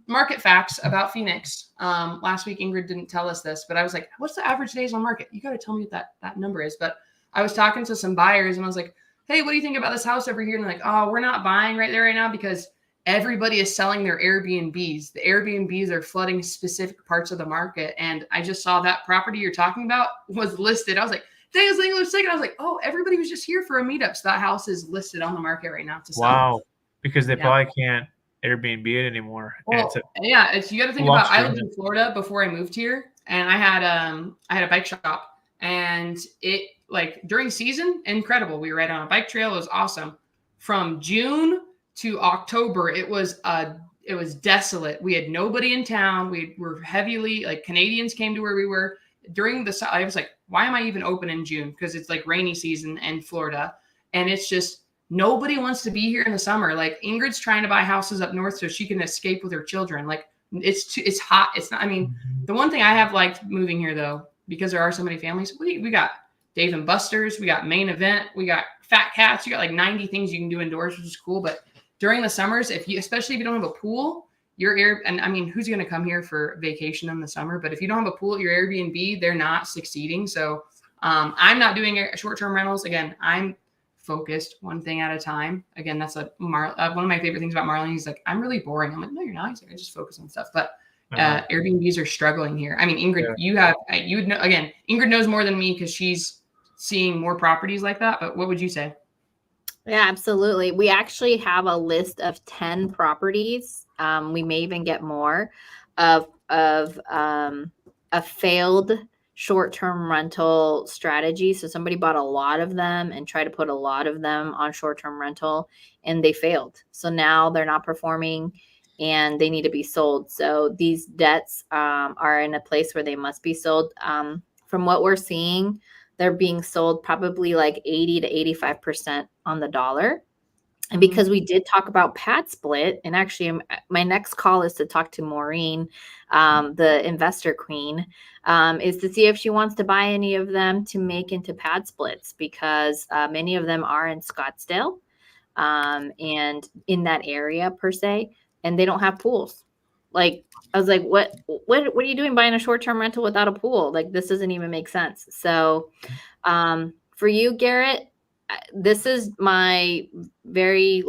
Market facts about Phoenix. Last week, Ingryd didn't tell us this, but I was like, what's the average days on market? You got to tell me what that number is. But I was talking to some buyers and I was like, hey, what do you think about this house over here? And they're like, oh, we're not buying right there right now because everybody is selling their Airbnbs. The Airbnbs are flooding specific parts of the market. And I just saw that property you're talking about was listed. I was like, dang, this thing looks sick. I was like, oh, everybody was just here for a meetup. So that house is listed on the market right now to sell. Wow. Because they probably can't Airbnb it anymore. Well, you got to think about, I lived in Florida before I moved here and I had a bike shop and it during season, incredible. We were right on a bike trail. It was awesome. From June to October, it was desolate. We had nobody in town. We were heavily Canadians came to where we were. during the, I was like, why am I even open in June? Because it's like rainy season in Florida. And it's just, nobody wants to be here in the summer. Like Ingryd's trying to buy houses up north so she can escape with her children. Like it's hot. It's not, I mean, the one thing I have liked moving here though, because there are so many families, we got Dave and Buster's, we got Main Event, we got Fat Cats, you got like 90 things you can do indoors, which is cool. But during the summers, especially if you don't have a pool, and I mean, who's going to come here for vacation in the summer? But if you don't have a pool at your Airbnb, they're not succeeding. So I'm not doing short-term rentals. Again, I'm focused one thing at a time. Again, that's one of my favorite things about Marlon. He's like, I'm really boring. I'm like, no, you're not. He's like, I just focus on stuff. But Airbnbs are struggling here. I mean, Ingryd, you would know, again, Ingryd knows more than me because she's seeing more properties like that. But what would you say? Yeah, absolutely. We actually have a list of 10 properties. We may even get more of a failed short-term rental strategy. So somebody bought a lot of them and tried to put a lot of them on short-term rental and they failed. So now they're not performing and they need to be sold. So these debts are in a place where they must be sold. From what we're seeing, they're being sold probably like 80 to 85% on the dollar. And because we did talk about pad split, and actually my next call is to talk to Maureen, the investor queen, is to see if she wants to buy any of them to make into pad splits, because many of them are in Scottsdale and in that area per se, and they don't have pools. Like, I was like, what are you doing buying a short-term rental without a pool? Like, this doesn't even make sense. So for you, Garrett, this is my very,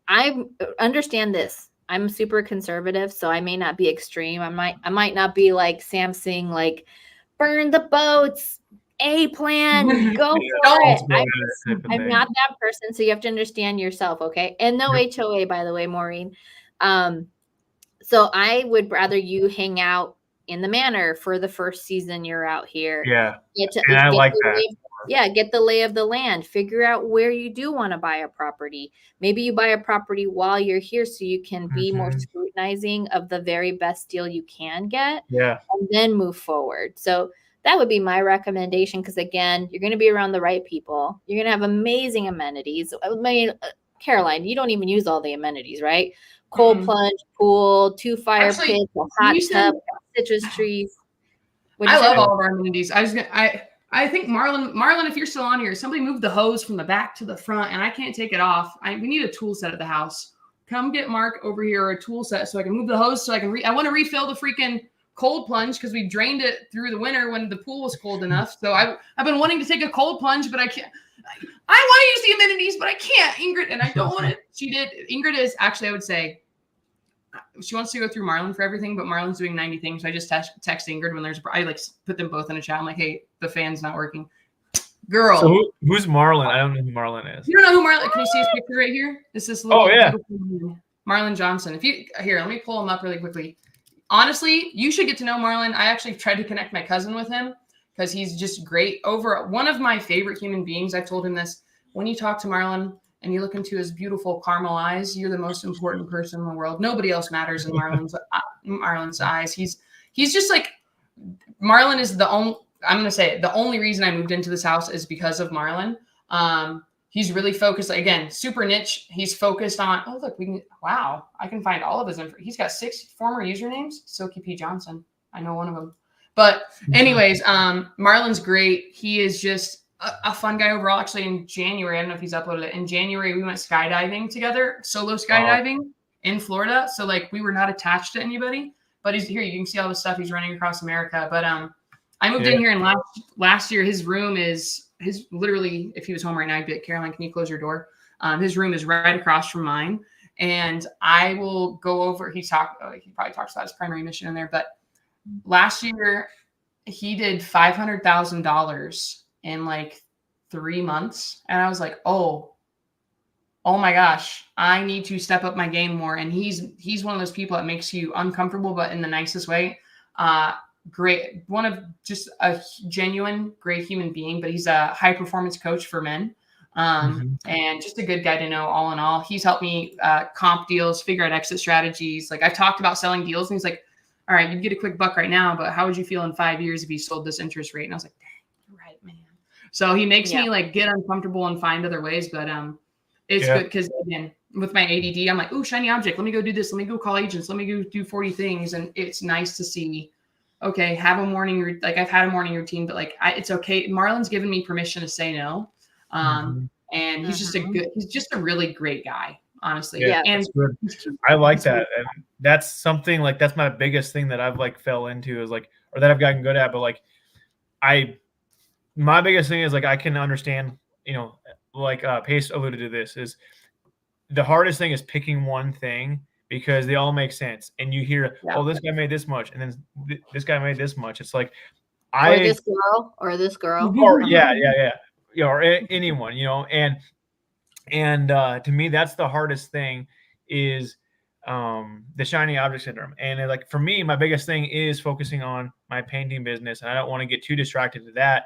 I understand this. I'm super conservative, so I may not be extreme. I might not be like Samsung, like burn the boats, A plan, go for it. I'm not that person, so you have to understand yourself, okay? And no HOA, by the way, Maureen. So I would rather you hang out in the manor for the first season you're out here. Yeah, and I like that. Get the lay of the land. Figure out where you do want to buy a property. Maybe you buy a property while you're here so you can be more scrutinizing of the very best deal you can get. Yeah. And then move forward. So that would be my recommendation, because, again, you're going to be around the right people. You're going to have amazing amenities. I mean, Caroline, you don't even use all the amenities, right? Cold plunge, pool, 2 fire pits, a hot tub, citrus trees. I love all of our amenities. I think Marlon, if you're still on here, somebody moved the hose from the back to the front, and I can't take it off. We need a tool set at the house. Come get Mark over here a tool set so I can move the hose so I can. I want to refill the freaking cold plunge because we drained it through the winter when the pool was cold enough. So I've been wanting to take a cold plunge, but I can't. I want to use the amenities, but I can't. Ingrid, and I don't want it. She did. Ingrid is actually, I would say, she wants to go through Marlon for everything, but Marlon's doing 90 things. So I just text Ingrid when I put them both in a chat. I'm like, hey, the fan's not working. Girl. So who's Marlon? I don't know who Marlon is. You don't know who Marlon? Can you see his picture right here? It's this little Marlon Johnson. Let me pull him up really quickly. Honestly, you should get to know Marlon. I actually tried to connect my cousin with him because he's just great. One of my favorite human beings. I've told him this. When you talk to Marlon and you look into his beautiful caramel eyes, you're the most important person in the world. Nobody else matters in Marlon's eyes. He's just like, Marlon is the only, I'm going to say it, the only reason I moved into this house is because of Marlon. He's really focused, again, super niche. He's focused on, oh, look, I can find all of his info. He's got 6 former usernames. Silky P. Johnson. I know one of them. But anyways, Marlon's great. He is just a fun guy overall. Actually, in January, I don't know if he's uploaded it. In January, we went skydiving together, solo skydiving in Florida. So we were not attached to anybody, but he's here. You can see all the stuff he's running across America. But I moved in here, and last year, his room is literally, if he was home right now, I'd be like, Caroline, can you close your door? His room is right across from mine. And I will go over, he probably talks about his primary mission in there, but last year he did $500,000 in 3 months. And I was like, oh my gosh, I need to step up my game more. And he's one of those people that makes you uncomfortable, but in the nicest way. Great. One of just a genuine, great human being, but he's a high performance coach for men. And just a good guy to know all in all. He's helped me comp deals, figure out exit strategies. I've talked about selling deals, and he's like, all right, you get a quick buck right now, but how would you feel in 5 years if you sold this interest rate? And I was like, dang, you're right, man. So he makes me like get uncomfortable and find other ways, but it's good because again, with my ADD, I'm like, oh, shiny object. Let me go do this. Let me go call agents. Let me go do 40 things. And it's nice to see, okay, have a morning, like I've had a morning routine, but like it's okay. Marlon's given me permission to say no. And he's just a really great guy, honestly. Yeah, and I like that. And that's something like, that's my biggest thing that I've like fell into is like, or that I've gotten good at, but like my biggest thing is like, I can understand, you know, like Pace alluded to this, is the hardest thing is picking one thing because they all make sense. And you hear, oh, this guy made this much. And then this guy made this much. It's like, or this girl, or or anyone, you know, and to me, that's the hardest thing is the shiny object syndrome. And like, for me, my biggest thing is focusing on my painting business. And I don't want to get too distracted to that,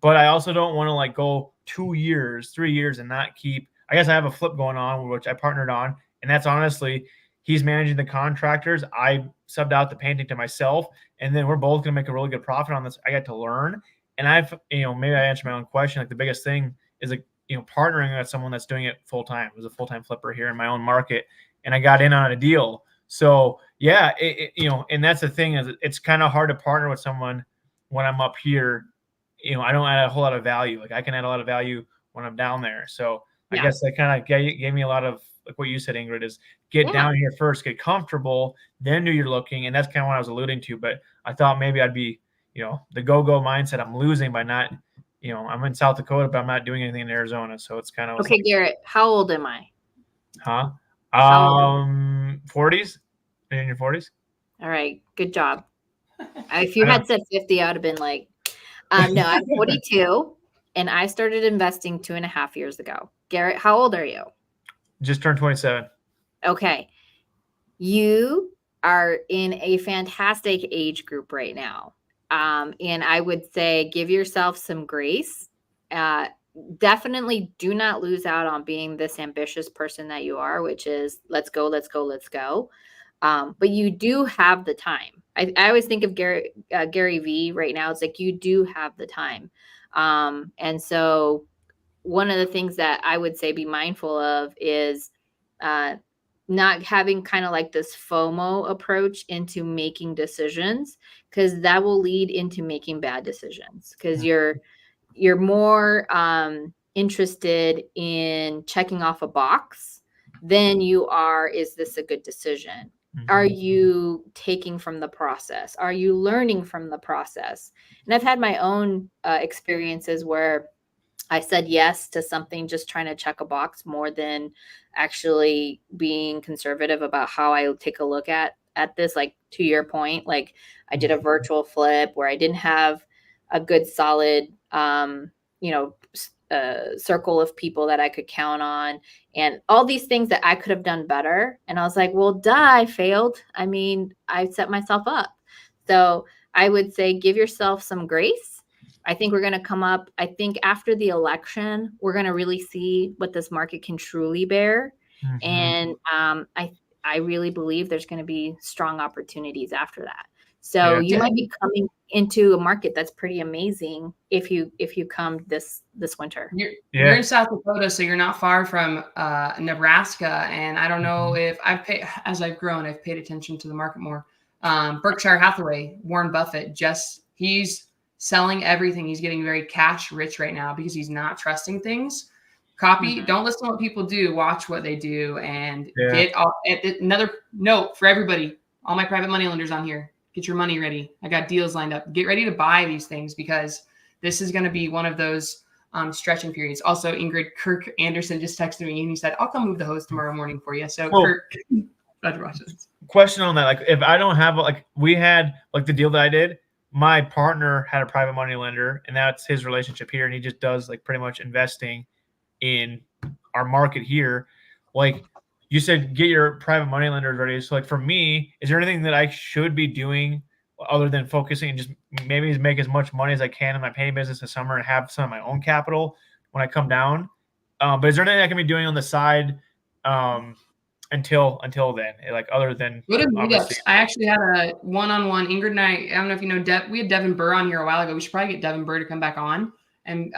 but I also don't want to like go 2 years, 3 years and not keep, I guess I have a flip going on, which I partnered on. And that's honestly, he's managing the contractors. I subbed out the painting to myself. And then we're both going to make a really good profit on this. I got to learn. And I've, you know, maybe I answered my own question. Like the biggest thing is like, you know, partnering with someone that's doing it full time. I was a full-time flipper here in my own market, and I got in on a deal. So yeah, you know, and that's the thing is it's kind of hard to partner with someone when I'm up here. You know, I don't add a whole lot of value. Like I can add a lot of value when I'm down there. So I guess that kind of gave me a lot of like what you said, Ingrid, is get down here first, get comfortable, then do your looking. And that's kind of what I was alluding to. But I thought maybe I'd be, you know, the go-go mindset I'm losing by not, you know, I'm in South Dakota, but I'm not doing anything in Arizona. So it's kind of okay. Like, Garrett, how old am I? 40s, in your 40s. All right, good job. If you had said 50, I would have been like, no, I'm 42, and I started investing 2.5 years ago. Garrett, how old are you? Just turned 27. Okay, you are in a fantastic age group right now. And I would say give yourself some grace. Definitely do not lose out on being this ambitious person that you are, which is let's go, let's go, let's go. But you do have the time. I always think of Gary Vee right now. It's like you do have the time. And so one of the things that I would say be mindful of is not having kind of like this FOMO approach into making decisions, because that will lead into making bad decisions, because you're more interested in checking off a box than you are, is this a good decision? Are you taking from the process? Are you learning from the process? And I've had my own experiences where I said yes to something just trying to check a box more than actually being conservative about how I take a look at this. Like to your point, like I did a virtual flip where I didn't have a good solid, circle of people that I could count on, and all these things that I could have done better. And I was like, well, duh, I failed. I mean, I set myself up. So I would say give yourself some grace. I think we're going to come up. I think after the election, we're going to really see what this market can truly bear. And I really believe there's going to be strong opportunities after that. So you might be coming into a market that's pretty amazing if you come this winter. You're in South Dakota, so you're not far from Nebraska. And I don't know if as I've grown, I've paid attention to the market more. Berkshire Hathaway, Warren Buffett, he's selling everything. He's getting very cash rich right now because he's not trusting things. Don't listen to what people do. Watch what they do, and another note for everybody. All my private money lenders on here. Get your money ready. I got deals lined up. Get ready to buy these things because this is going to be one of those stretching periods. Also, Kirk Anderson just texted me and he said, I'll come move the host tomorrow morning for you. So Kirk, question on that. Like if I don't have, like we had like the deal that I did, my partner had a private money lender and that's his relationship here. And he just does like pretty much investing in our market here. Like, you said, get your private money lenders ready. So like for me, is there anything that I should be doing other than focusing and just maybe make as much money as I can in my painting business this summer and have some of my own capital when I come down? But is there anything I can be doing on the side? And until then, like other than Go to obviously. meetups. I actually had a one-on-one. Ingrid and I don't know if you know, we had Devin Burr on here a while ago. We should probably get Devin Burr to come back on. And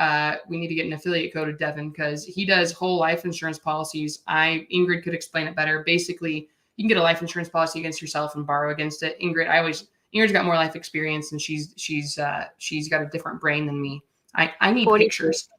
we need to get an affiliate code of Devin because he does whole life insurance policies. Ingrid could explain it better. Basically, you can get a life insurance policy against yourself and borrow against it. Ingrid's got more life experience and she's got a different brain than me. I need pictures.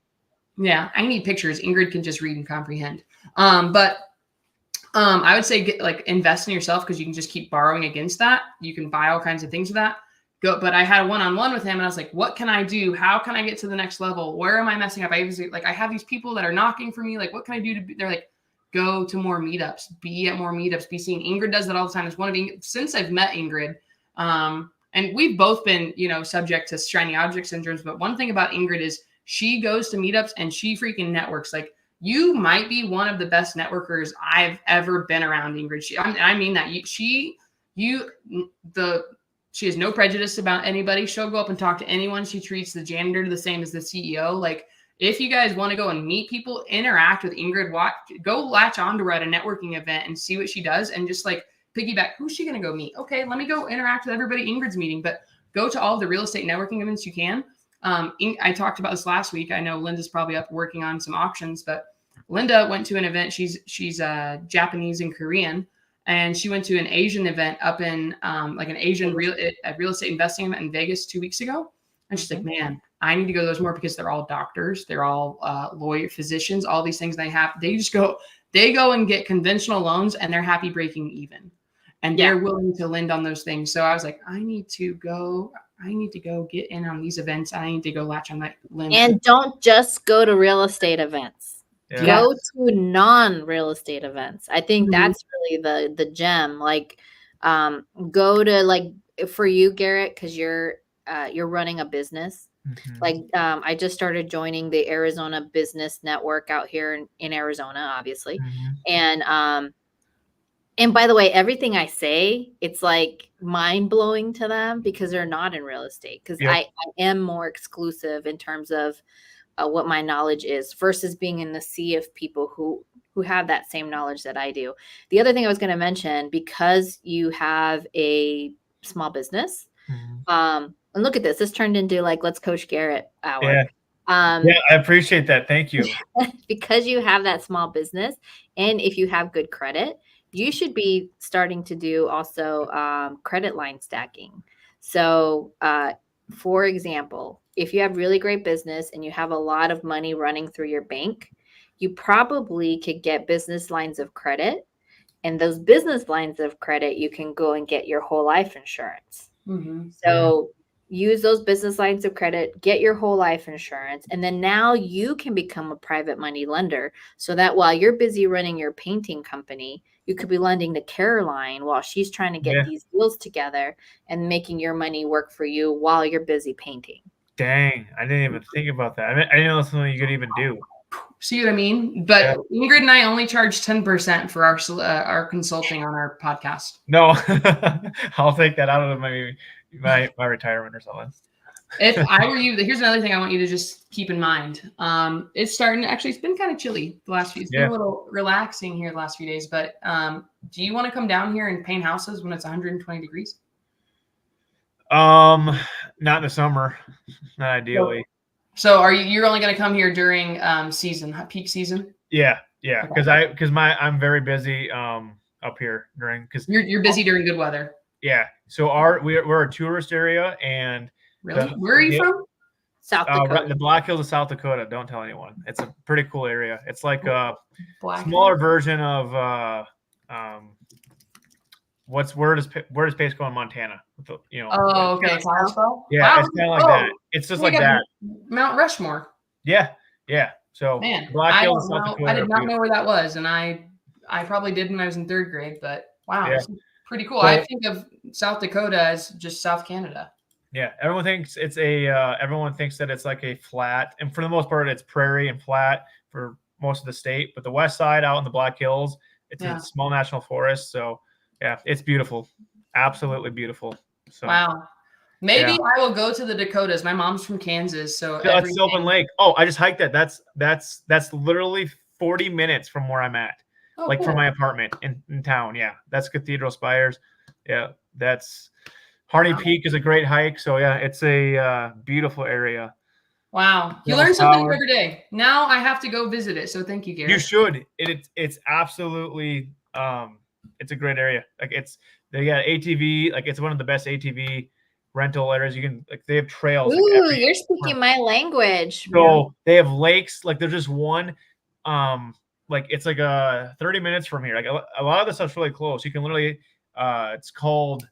Yeah, I need pictures. Ingrid can just read and comprehend. I would say invest in yourself because you can just keep borrowing against that. You can buy all kinds of things with that. But I had a one-on-one with him and I was like, what can I do? How can I get to the next level? Where am I messing up? I have these people that are knocking for me. Like, what can I do they're like, go to more meetups, be at more meetups, be seen. Ingrid does that all the time. It's since I've met Ingrid. And we've both been, subject to shiny object syndromes. But one thing about Ingrid is she goes to meetups and she freaking networks. Like, you might be one of the best networkers I've ever been around, Ingrid. I mean that. She has no prejudice about anybody. She'll go up and talk to anyone. She treats the janitor the same as the CEO. Like, if you guys want to go and meet people, interact with Ingrid, go latch onto her at a networking event and see what she does and just like piggyback. Who's she going to go meet? Okay, let me go interact with everybody Ingrid's meeting, but go to all the real estate networking events you can. I talked about this last week. I know Linda's probably up working on some auctions, but Linda went to an event. She's Japanese and Korean, and she went to an Asian event up in like an Asian real estate investing event in Vegas 2 weeks ago. And she's like, man, I need to go to those more because they're all doctors, they're all lawyer, physicians, all these things they go and get conventional loans and they're happy breaking even, and they're willing to lend on those things. So I was like, I need to go get in on these events. I need to go latch on that lend. And don't just go to real estate events. Yeah. Go to non-real estate events. I think that's really the gem. Like, go to, like, for you, Garrett, because you're running a business. Like, I just started joining the Arizona Business Network out here in Arizona, obviously. And by the way, everything I say, it's like mind blowing to them because they're not in real estate. Because I am more exclusive in terms of what my knowledge is versus being in the sea of people who have that same knowledge that I do. The other thing I was going to mention, because you have a small business, and look at this turned into like Let's Coach Garrett hour. Yeah. I appreciate that. Thank you. Because you have that small business, and if you have good credit, you should be starting to do also credit line stacking. So, for example, if you have really great business and you have a lot of money running through your bank, you probably could get business lines of credit. And those business lines of credit, you can go and get your whole life insurance. So use those business lines of credit, get your whole life insurance, and then now you can become a private money lender so that while you're busy running your painting company, you could be lending to Caroline while she's trying to get these deals together and making your money work for you while you're busy painting. Dang, I didn't even think about that. I didn't know that's something you could even do. See what I mean? But Ingrid and I only charge 10% for our consulting on our podcast. No, I'll take that out of my retirement or something. If I were you, here's another thing I want you to just keep in mind. It's been kind of chilly the last few days. It's been a little relaxing here the last few days, but do you want to come down here and paint houses when it's 120 degrees? Not in the summer, not ideally. So you're only going to come here during peak season? Yeah. Because I'm very busy up here because you're busy during good weather. Yeah. So we're a tourist area, and really, where are you from? South Dakota. The Black Hills of South Dakota. Don't tell anyone. It's a pretty cool area. It's like a smaller version of where does Pace go in Montana? Oh, okay. Yeah, wow. It's kind of like that. It's just like that. Mount Rushmore. Yeah. So man, Black Hills of South Dakota. I did not know where that was, and I probably did when I was in third grade. But wow, it's pretty cool. I think of South Dakota as just South Canada. Yeah, everyone thinks everyone thinks that it's like a flat, and for the most part, it's prairie and flat for most of the state. But the west side, out in the Black Hills, it's a small national forest. So yeah, it's beautiful, absolutely beautiful. So, wow, maybe I will go to the Dakotas. My mom's from Kansas, so that's Sylvan Lake. Oh, I just hiked that. That's literally 40 minutes from where I'm at. like cool. from my apartment in town. Yeah, that's Cathedral Spires. Yeah, that's Harney Peak is a great hike. So yeah, it's a beautiful area. Wow. You learn something new every day. Now I have to go visit it. So thank you, Garrett. You should. It's absolutely it's a great area. Like they got ATV, like it's one of the best ATV rental areas. You can they have trails. Ooh, like you're speaking my language. So they have lakes, like there's just one like it's like 30 minutes from here. Like a lot of the stuff's really close. You can literally it's called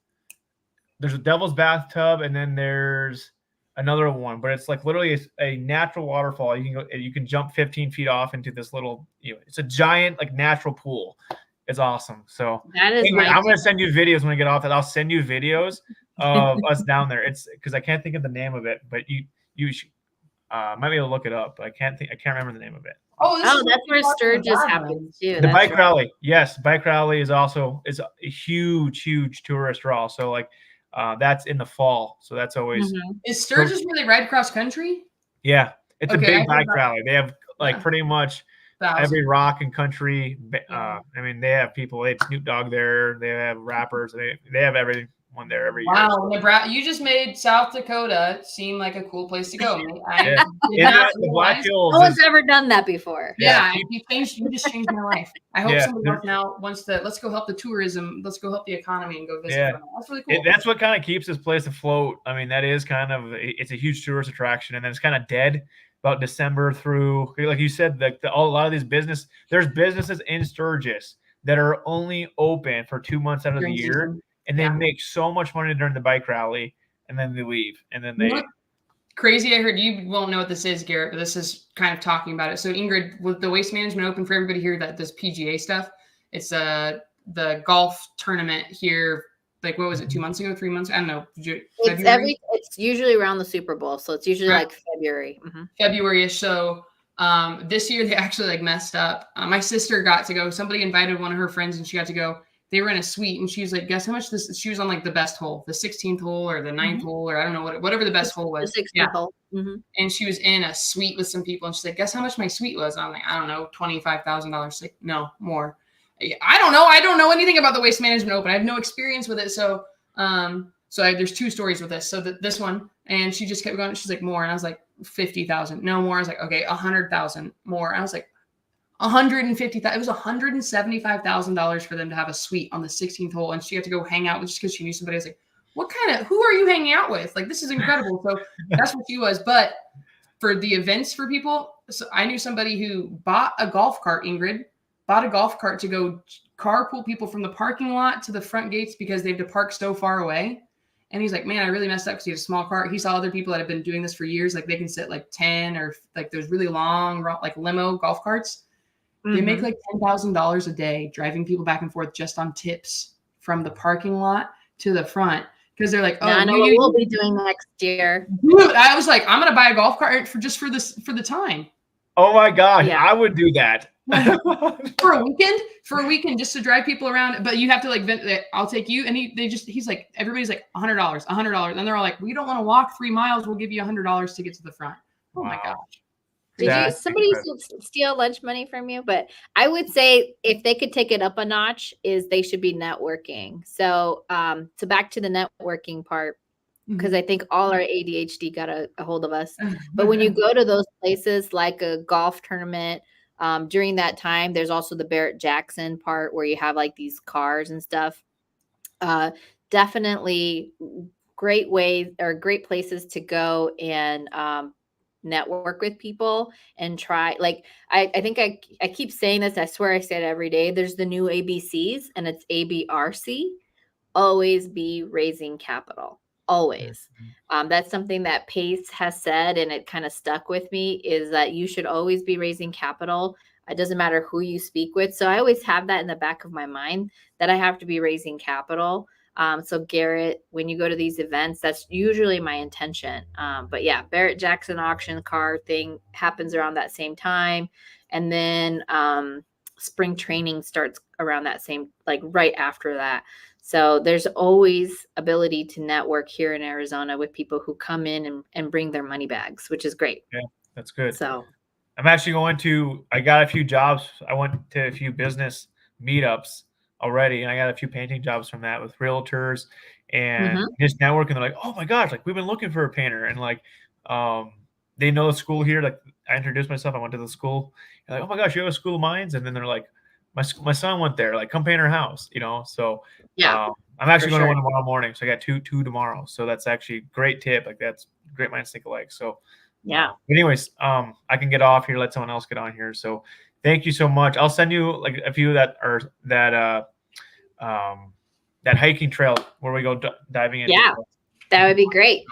there's a Devil's Bathtub and then there's another one, but it's like literally a natural waterfall. You can jump 15 feet off into this little, it's a giant like natural pool. It's awesome. So that is anyway, I'm gonna send you videos when I get off it. I'll send you videos of us down there. It's because I can't think of the name of it, but you should, might be able to look it up. But I can't remember the name of it. Oh, that's where Sturgis happens too. The bike rally, yes, bike rally is a huge tourist draw. So like. That's in the fall, so that's always. Is Sturgis where they ride cross country? Yeah, it's a big bike rally. They have pretty much every rock and country. I mean, they have people. They have Snoop Dogg there. They have rappers. They have everyone there every year. Wow, Nebraska! You just made South Dakota seem like a cool place to go. No one's ever done that before. Yeah, you just changed my life. I hope somebody else now wants to. Let's go help the tourism. Let's go help the economy and go visit. Yeah. That's really cool. That's what kind of keeps this place afloat. I mean, that is kind of it's a huge tourist attraction, and then it's kind of dead about December through, like you said, a lot of these there's businesses in Sturgis that are only open for 2 months out of the year. And they make so much money during the bike rally, and then they leave. And then they crazy. I heard you won't know what this is, Garrett, but this is kind of talking about it. So Ingryd, with the Waste Management Open, for everybody here that does PGA stuff, it's the golf tournament here. Like what was it, 2 months ago, 3 months? I don't know. It's usually around the Super Bowl, so it's usually like February. February-ish. So this year they actually like messed up. My sister got to go. Somebody invited one of her friends, and she got to go. They were in a suite, and she was like, guess how much this? She was on like the best hole, the 16th hole or the 9th hole, or I don't know whatever the best hole was. The 16th hole. And she was in a suite with some people, and she's like, guess how much my suite was? And I'm like, I don't know, $25,000. Like, no, more. I don't know. I don't know anything about the Waste Management Open. I have no experience with it. So, there's two stories with this. So this one, and she just kept going. She's like, more, and I was like, 50,000. No more. I was like, okay, 100,000 more. And I was like, 150,000. It was $175,000 for them to have a suite on the 16th hole, and she had to go hang out just because she knew somebody. I was like, who are you hanging out with? Like, this is incredible. So that's what she was. But for the events for people, so I knew somebody who bought a golf cart. Ingryd bought a golf cart to go carpool people from the parking lot to the front gates because they have to park so far away. And he's like, man, I really messed up because he had a small cart. He saw other people that have been doing this for years. Like they can sit like 10 or like there's really long, like limo golf carts. They make like $10,000 a day driving people back and forth just on tips from the parking lot to the front. Because they're like, oh, I know what we'll be doing next year. Dude, I was like, I'm going to buy a golf cart for the time. Oh my gosh, I would do that. for a weekend, just to drive people around. But you have to like, I'll take you. And he's like, everybody's like $100. And they're all like, we don't want to walk 3 miles. We'll give you $100 to get to the front. Oh my gosh. Did somebody steal lunch money from you? But I would say if they could take it up a notch, is they should be networking. So back to the networking part, because I think all our ADHD got a hold of us. But when you go to those places like a golf tournament, during that time, there's also the Barrett-Jackson part where you have like these cars and stuff. Definitely great ways or great places to go and network with people and try. Like I think I keep saying this. I swear I say it every day. There's the new ABCs, and it's ABRC. Always be raising capital. Always. That's something that Pace has said, and it kind of stuck with me, is that you should always be raising capital. It doesn't matter who you speak with. So I always have that in the back of my mind that I have to be raising capital. So Garrett, when you go to these events, that's usually my intention. But yeah, Barrett-Jackson auction car thing happens around that same time. And then spring training starts around that same, like right after that. So there's always ability to network here in Arizona with people who come in and bring their money bags, which is great. Yeah, that's good. So I'm actually I got a few jobs. I went to a few business meetups already, and I got a few painting jobs from that with realtors and just networking. They're like, oh my gosh, like we've been looking for a painter, and like they know the school here. Like I introduced myself, I went to the school, and like, oh my gosh, you have a school of mines, and then they're like, my son went there, like come paint our house, So I'm actually going to one tomorrow morning, so I got two tomorrow. So that's actually a great tip. Like that's great minds think alike. So anyways, I can get off here, let someone else get on here. So thank you so much. I'll send you like a few that are that hiking trail where we go diving into. Yeah, that would be great.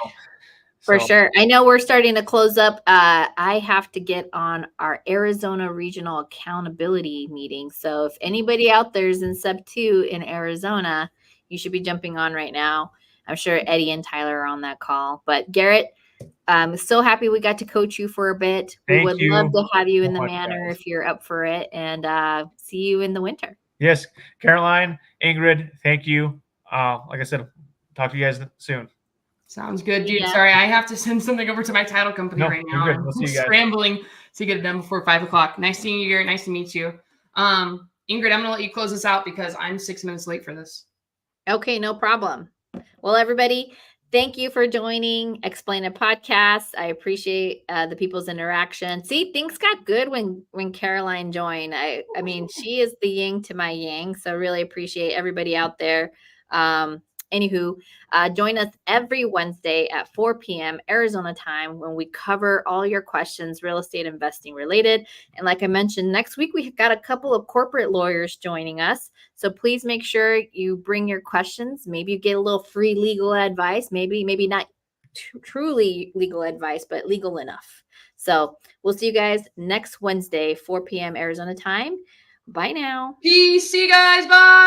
For sure. I know we're starting to close up. I have to get on our Arizona Regional Accountability meeting. So if anybody out there is in Sub 2 in Arizona, you should be jumping on right now. I'm sure Eddie and Tyler are on that call. But Garrett, I'm so happy we got to coach you for a bit. We would love to have you in the Manor if you're up for it, and see you in the winter. Yes, Caroline, Ingrid, thank you. Like I said, talk to you guys soon. Sounds good, dude. Sorry, I have to send something over to my title company right now. We'll see you guys. Scrambling to get it done before 5 o'clock. Nice seeing you, Garrett. Nice to meet you. Ingrid, I'm going to let you close this out because I'm 6 minutes late for this. Okay, no problem. Well, everybody, thank you for joining Explain It Podcast. I appreciate the people's interaction. See, things got good when Caroline joined. I mean, she is the yin to my yang, so really appreciate everybody out there. Anywho, join us every Wednesday at 4 p.m. Arizona time when we cover all your questions, real estate investing related. And like I mentioned, next week we got a couple of corporate lawyers joining us. So please make sure you bring your questions. Maybe you get a little free legal advice. Maybe not truly legal advice, but legal enough. So we'll see you guys next Wednesday, 4 p.m. Arizona time. Bye now. Peace. See you guys. Bye.